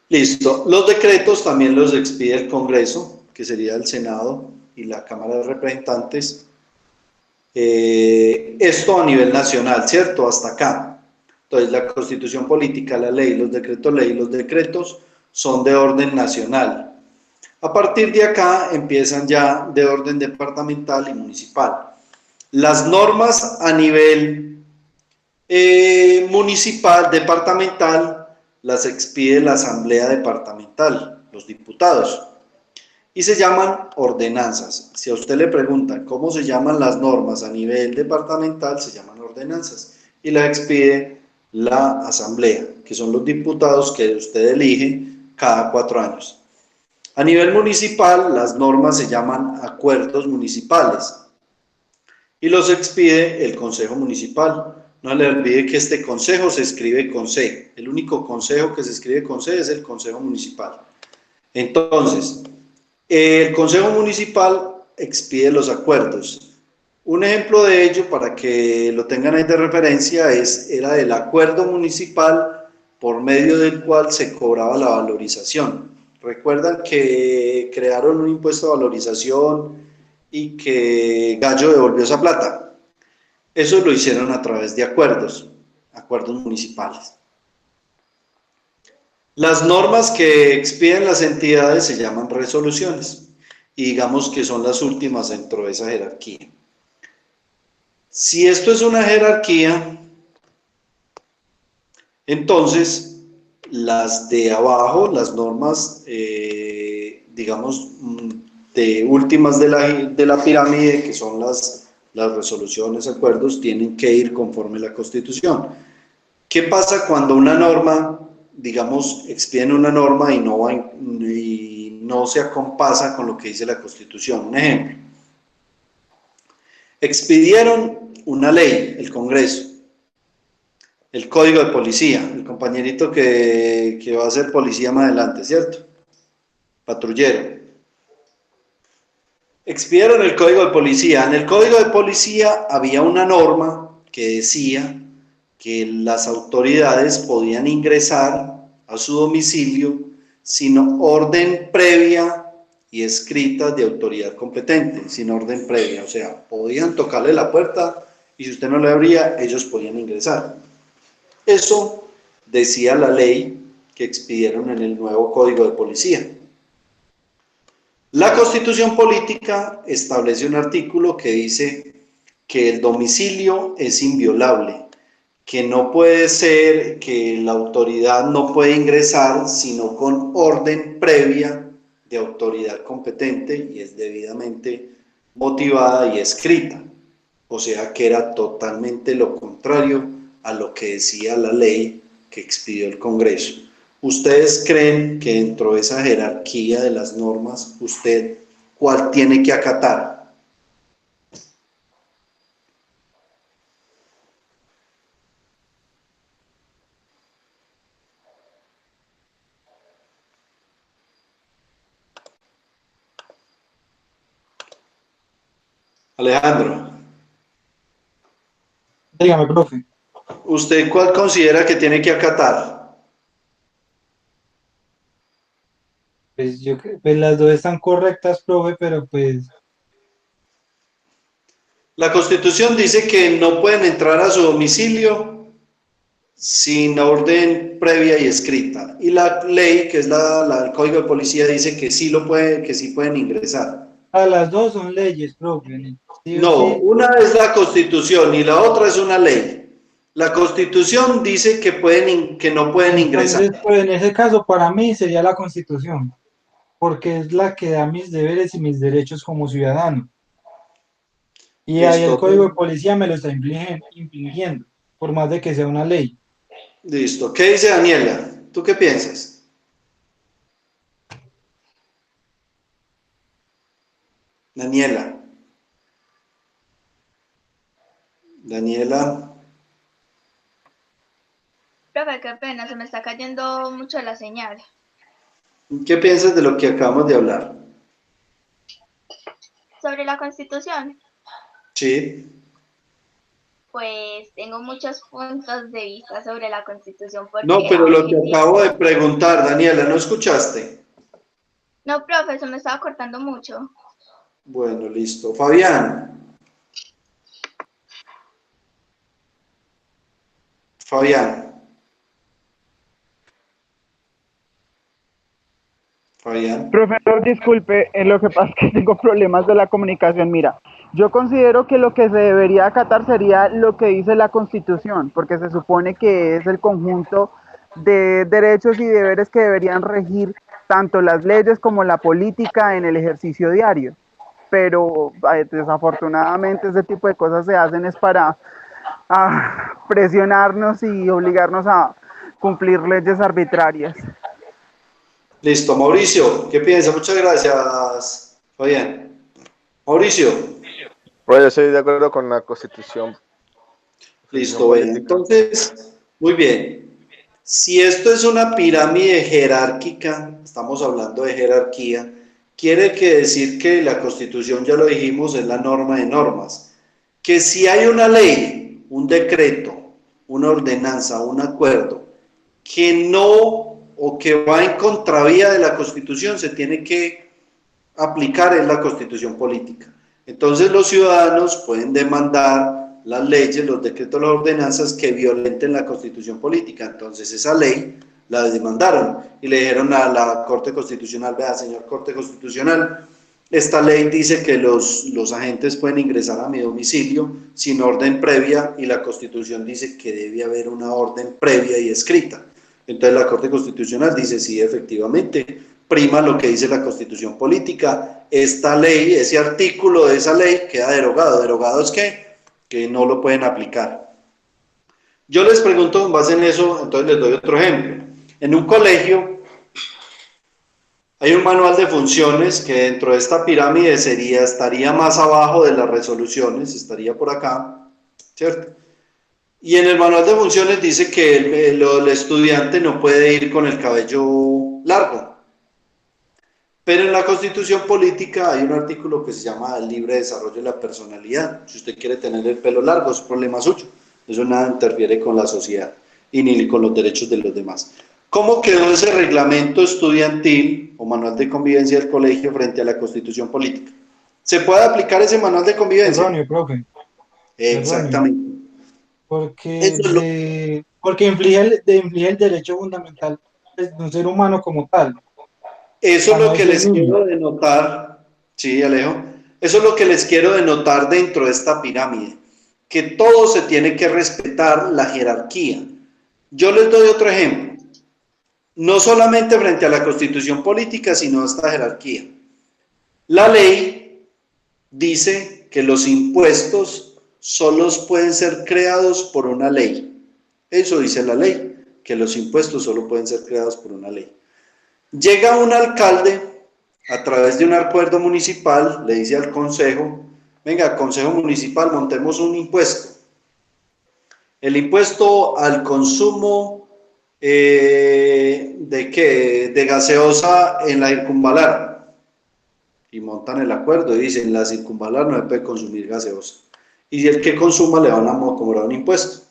Listo. Los decretos también los expide el Congreso, que sería el Senado y la Cámara de Representantes. Esto a nivel nacional, ¿cierto? Hasta acá. Entonces, la Constitución política, la ley, los decretos son de orden nacional. A partir de acá empiezan ya de orden departamental y municipal. Las normas a nivel municipal, departamental, las expide la Asamblea Departamental, los diputados, y se llaman ordenanzas. Si a usted le preguntan cómo se llaman las normas a nivel departamental, se llaman ordenanzas, y las expide la Asamblea, que son los diputados que usted elige cada 4 años. A nivel municipal, las normas se llaman acuerdos municipales, y los expide el Consejo Municipal. No le olvide que este consejo se escribe con C. El único consejo que se escribe con C es el Consejo Municipal. Entonces, el Consejo Municipal expide los acuerdos. Un ejemplo de ello, para que lo tengan ahí de referencia, era el acuerdo municipal por medio del cual se cobraba la valorización. ¿Recuerdan que crearon un impuesto de valorización y que Gallo devolvió esa plata? Eso lo hicieron a través de acuerdos municipales. Las normas que expiden las entidades se llaman resoluciones y digamos que son las últimas dentro de esa jerarquía. Si esto es una jerarquía, entonces las de abajo, las normas, digamos, de últimas de la pirámide, que son las resoluciones, acuerdos, tienen que ir conforme a la Constitución. ¿Qué pasa cuando una norma, digamos, expiden una norma y no se acompasa con lo que dice la Constitución? Un ejemplo. Expidieron una ley, el Congreso, el Código de Policía, el compañerito que va a ser policía más adelante, ¿cierto? Patrullero. Expidieron el Código de Policía. En el Código de Policía había una norma que decía que las autoridades podían ingresar a su domicilio sin orden previa y escrita de autoridad competente, sin orden previa, o sea, podían tocarle la puerta y si usted no le abría, ellos podían ingresar. Eso decía la ley que expidieron en el nuevo Código de Policía. La Constitución Política establece un artículo que dice que el domicilio es inviolable, que no puede ser, que la autoridad no puede ingresar sino con orden previa de autoridad competente y es debidamente motivada y escrita. O sea que era totalmente lo contrario a lo que decía la ley que expidió el Congreso. ¿Ustedes creen que dentro de esa jerarquía de las normas, usted cuál tiene que acatar? Alejandro, Dígame, profe. ¿usted cuál considera que tiene que acatar? Pues las dos están correctas, profe, pero pues La Constitución dice que no pueden entrar a su domicilio sin orden previa y escrita. Y la ley, que es el Código de Policía, dice que sí que sí pueden ingresar. a las dos son leyes, profe. Sí o No, sí. una es la Constitución y la otra es una ley. La Constitución dice que no pueden ingresar. Entonces, pues en ese caso, para mí sería la Constitución, porque es la que da mis deberes y mis derechos como ciudadano. Y ahí el Listo. Código de Policía me lo está infringiendo, por más de que sea una ley. Listo. ¿Qué dice Daniela? ¿Tú qué piensas? Daniela. Daniela. Profe, qué pena, se me está cayendo mucho la señal. ¿Qué piensas de lo que acabamos de hablar? Sobre la Constitución, Sí. pues tengo muchos puntos de vista sobre la Constitución porque No, pero lo que aunque acabo de preguntar, Daniela, ¿no escuchaste? no, profe, se me estaba cortando mucho. Bueno, listo. Fabián. Fabián. Fabián. Profesor, disculpe, lo que pasa es que tengo problemas de la comunicación. Mira, yo considero que lo que se debería acatar sería lo que dice la Constitución, porque se supone que es el conjunto de derechos y deberes que deberían regir tanto las leyes como la política en el ejercicio diario. Pero desafortunadamente ese tipo de cosas se hacen es para presionarnos y obligarnos a cumplir leyes arbitrarias. Listo. Mauricio, ¿qué piensas? Muchas gracias, Fabián. Mauricio. Pues yo estoy de acuerdo con la Constitución. Listo, bueno. Entonces, muy bien. Si esto es una pirámide jerárquica, estamos hablando de jerarquía, quiere decir que la Constitución, ya lo dijimos, es la norma de normas. Que si hay una ley, un decreto, una ordenanza, un acuerdo, que no o que va en contravía de la Constitución, se tiene que aplicar en la Constitución política. Entonces los ciudadanos pueden demandar las leyes, los decretos, las ordenanzas que violenten la Constitución política. Entonces esa ley la demandaron y le dijeron a la Corte Constitucional: vea, señor Corte Constitucional, esta ley dice que los agentes pueden ingresar a mi domicilio sin orden previa y la Constitución dice que debe haber una orden previa y escrita. Entonces la Corte Constitucional dice: sí, efectivamente, prima lo que dice la Constitución política, esta ley, ese artículo de esa ley queda derogado. ¿Derogado es qué? Que no lo pueden aplicar. Yo les pregunto en base en eso, entonces les doy otro ejemplo. En un colegio hay un manual de funciones que dentro de esta pirámide estaría más abajo de las resoluciones, estaría por acá, ¿cierto? Y en el manual de funciones dice que el estudiante no puede ir con el cabello largo. Pero en la Constitución Política hay un artículo que se llama el libre desarrollo de la personalidad. Si usted quiere tener el pelo largo, es problema suyo. Eso nada interfiere con la sociedad y ni con los derechos de los demás. ¿Cómo quedó ese reglamento estudiantil o manual de convivencia del colegio frente a la Constitución Política? ¿Se puede aplicar ese manual de convivencia? Erróneo, profe. Erróneo. Exactamente. Porque, Eso es lo, porque inflige el derecho fundamental de un ser humano como tal, eso es para no lo que decir les niño. quiero denotar, sí, Alejo, eso es lo que les quiero denotar dentro de esta pirámide, que todo se tiene que respetar la jerarquía. Yo les doy otro ejemplo, no solamente frente a la Constitución Política, sino a esta jerarquía. La ley dice que los impuestos solo pueden ser creados por una ley. Eso dice la ley, que los impuestos solo pueden ser creados por una ley. Llega un alcalde a través de un acuerdo municipal, le dice al consejo, venga, consejo municipal, montemos un impuesto. El impuesto al consumo de gaseosa en la circunvalar. Y montan el acuerdo y dicen, en la circunvalar no se puede consumir gaseosa. Y el que consuma le van a cobrar un impuesto.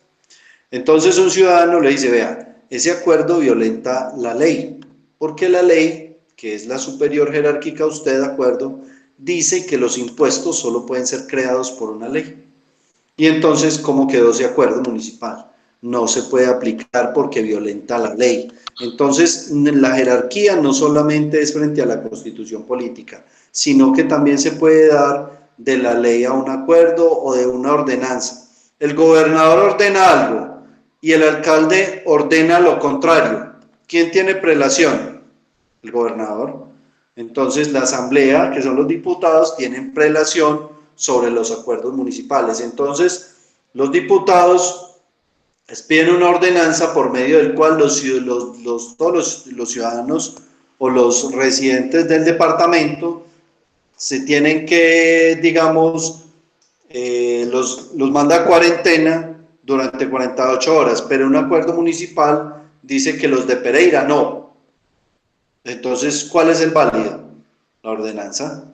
Entonces un ciudadano le dice, vea, ese acuerdo violenta la ley, porque la ley, que es la superior jerárquica a usted, de acuerdo, dice que los impuestos solo pueden ser creados por una ley. Y entonces, ¿cómo quedó ese acuerdo municipal? No se puede aplicar porque violenta la ley. Entonces, la jerarquía no solamente es frente a la Constitución Política, sino que también se puede dar de la ley a un acuerdo o de una ordenanza. El gobernador ordena algo y el alcalde ordena lo contrario. ¿Quién tiene prelación? El gobernador. Entonces, la asamblea, que son los diputados, tienen prelación sobre los acuerdos municipales. Entonces, los diputados piden una ordenanza por medio del cual todos los ciudadanos o los residentes del departamento se tienen que, digamos, los manda a cuarentena durante 48 horas, pero un acuerdo municipal dice que los de Pereira no. Entonces, ¿cuál es el válido? La ordenanza,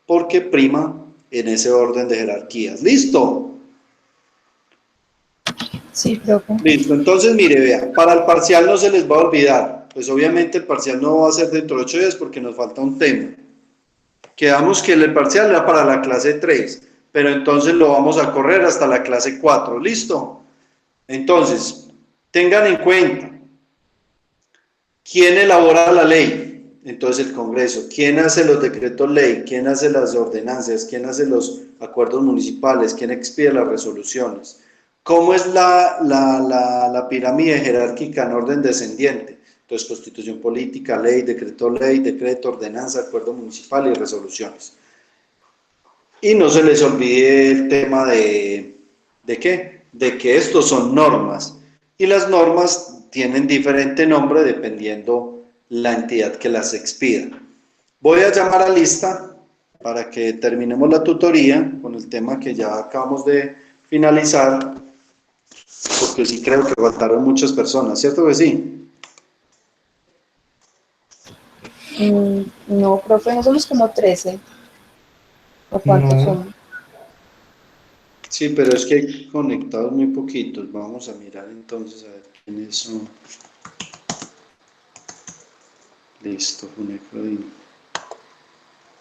porque prima en ese orden de jerarquías. ¿Listo? Sí, profe. Listo. Entonces, mire, vea, para el parcial no se les va a olvidar. Pues obviamente el parcial no va a ser dentro de 8 días porque nos falta un tema. Quedamos que el parcial era para la clase 3, pero entonces lo vamos a correr hasta la clase 4. ¿Listo? Entonces, tengan en cuenta, ¿quién elabora la ley? Entonces el Congreso. ¿Quién hace los decretos ley? ¿Quién hace las ordenanzas? ¿Quién hace los acuerdos municipales? ¿Quién expide las resoluciones? ¿Cómo es la pirámide jerárquica en orden descendiente? Entonces, Constitución Política, ley, decreto, ordenanza, acuerdo municipal y resoluciones. Y no se les olvide el tema ¿de qué? De que estos son normas. Y las normas tienen diferente nombre dependiendo la entidad que las expida. Voy a llamar a lista para que terminemos la tutoría con el tema que ya acabamos de finalizar, porque sí creo que faltaron muchas personas, ¿cierto que sí? No, profe, no somos como 13. ¿O cuántos No. somos? Sí, pero es que hay conectados muy poquitos. Vamos a mirar entonces a ver quiénes son. Listo, Funecrodin.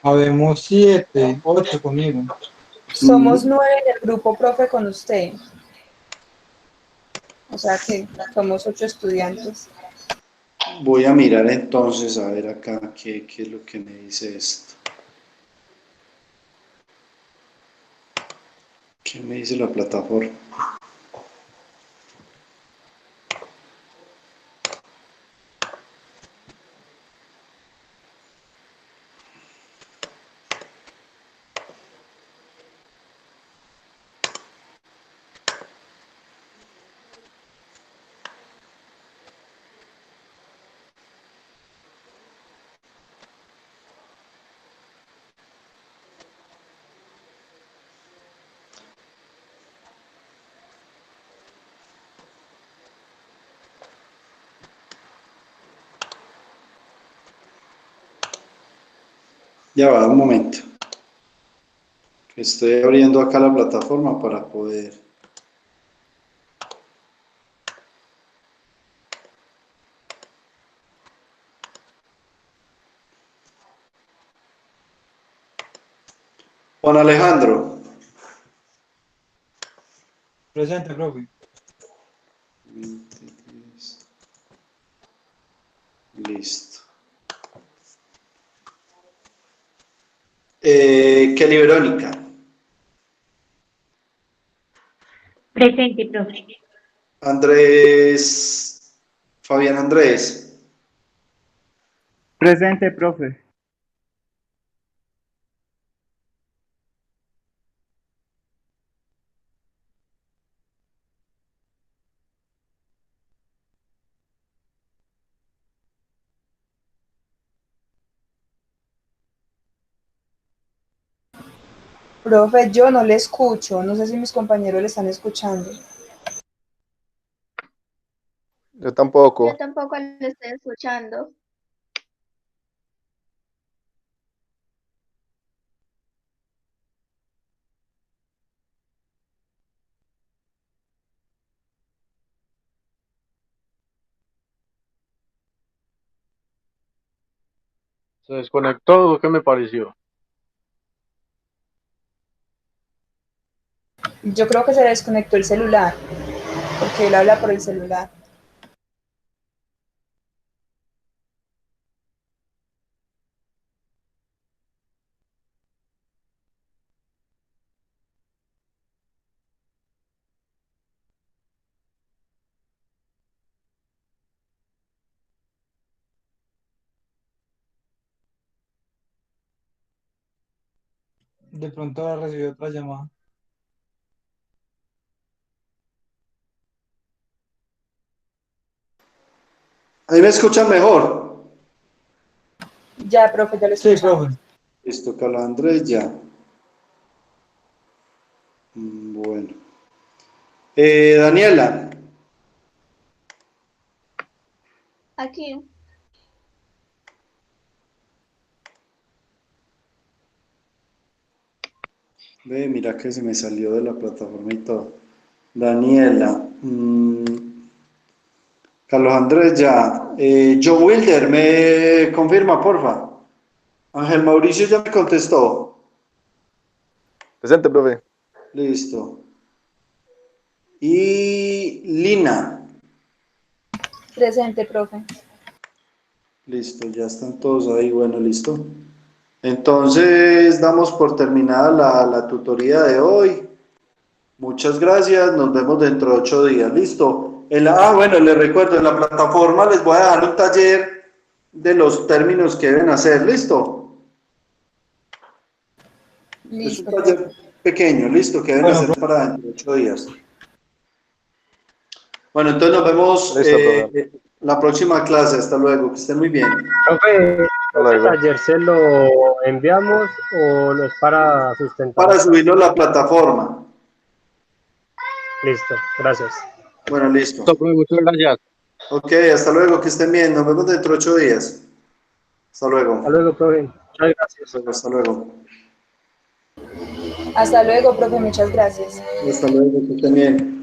Habemos 7, 8 conmigo. Somos 9 en el grupo, profe, con usted. O sea que somos 8 estudiantes. Voy a mirar entonces a ver acá qué es lo que me dice esto. ¿Qué me dice la plataforma? Ya va, un momento. Estoy abriendo acá la plataforma para poder... Juan Alejandro. Presente, profe. Listo. Kelly Verónica. Presente, profe. Andrés. Fabián Andrés. Presente, profe. Profe, yo no le escucho, no sé si mis compañeros le están escuchando. Yo tampoco. Yo tampoco lo estoy escuchando. Se desconectó, ¿qué me pareció? Yo creo que se desconectó el celular, porque él habla por el celular. De pronto recibió otra llamada. Ahí me escuchan mejor. Ya, profe, ya lo Sí, escuchamos. profe. Listo, Carlos Andrés, ya. Bueno. Daniela. Aquí. Ve, mira que se me salió de la plataforma y todo. Daniela. Carlos Andrés, ya. Joe Wilder, ¿me confirma, porfa? Ángel Mauricio ya me contestó. Presente, profe. Listo. Y Lina. Presente, profe. Listo, ya están todos ahí. Bueno, listo. Entonces, damos por terminada la tutoría de hoy. Muchas gracias. Nos vemos dentro de 8 días. Listo. Bueno, les recuerdo, en la plataforma les voy a dejar un taller de los términos que deben hacer. ¿Listo? Es un Listo, taller profe. pequeño, listo, que deben Bueno, hacer profe. para dentro de 8 días. Bueno, entonces nos vemos Listo, profe. la próxima clase. Hasta luego, que estén muy bien. Profe, Hasta ¿este luego. taller se lo enviamos o no es para sustentar Para acá? subirlo a la plataforma. Listo, gracias. Bueno, listo. Listo, profe, muchas gracias. Ok, hasta luego, que estén bien. Nos vemos dentro de 8 días. Hasta luego. Hasta luego, profe. Muchas gracias. Hasta luego. Hasta luego, profe, muchas gracias. Hasta luego, que estén bien.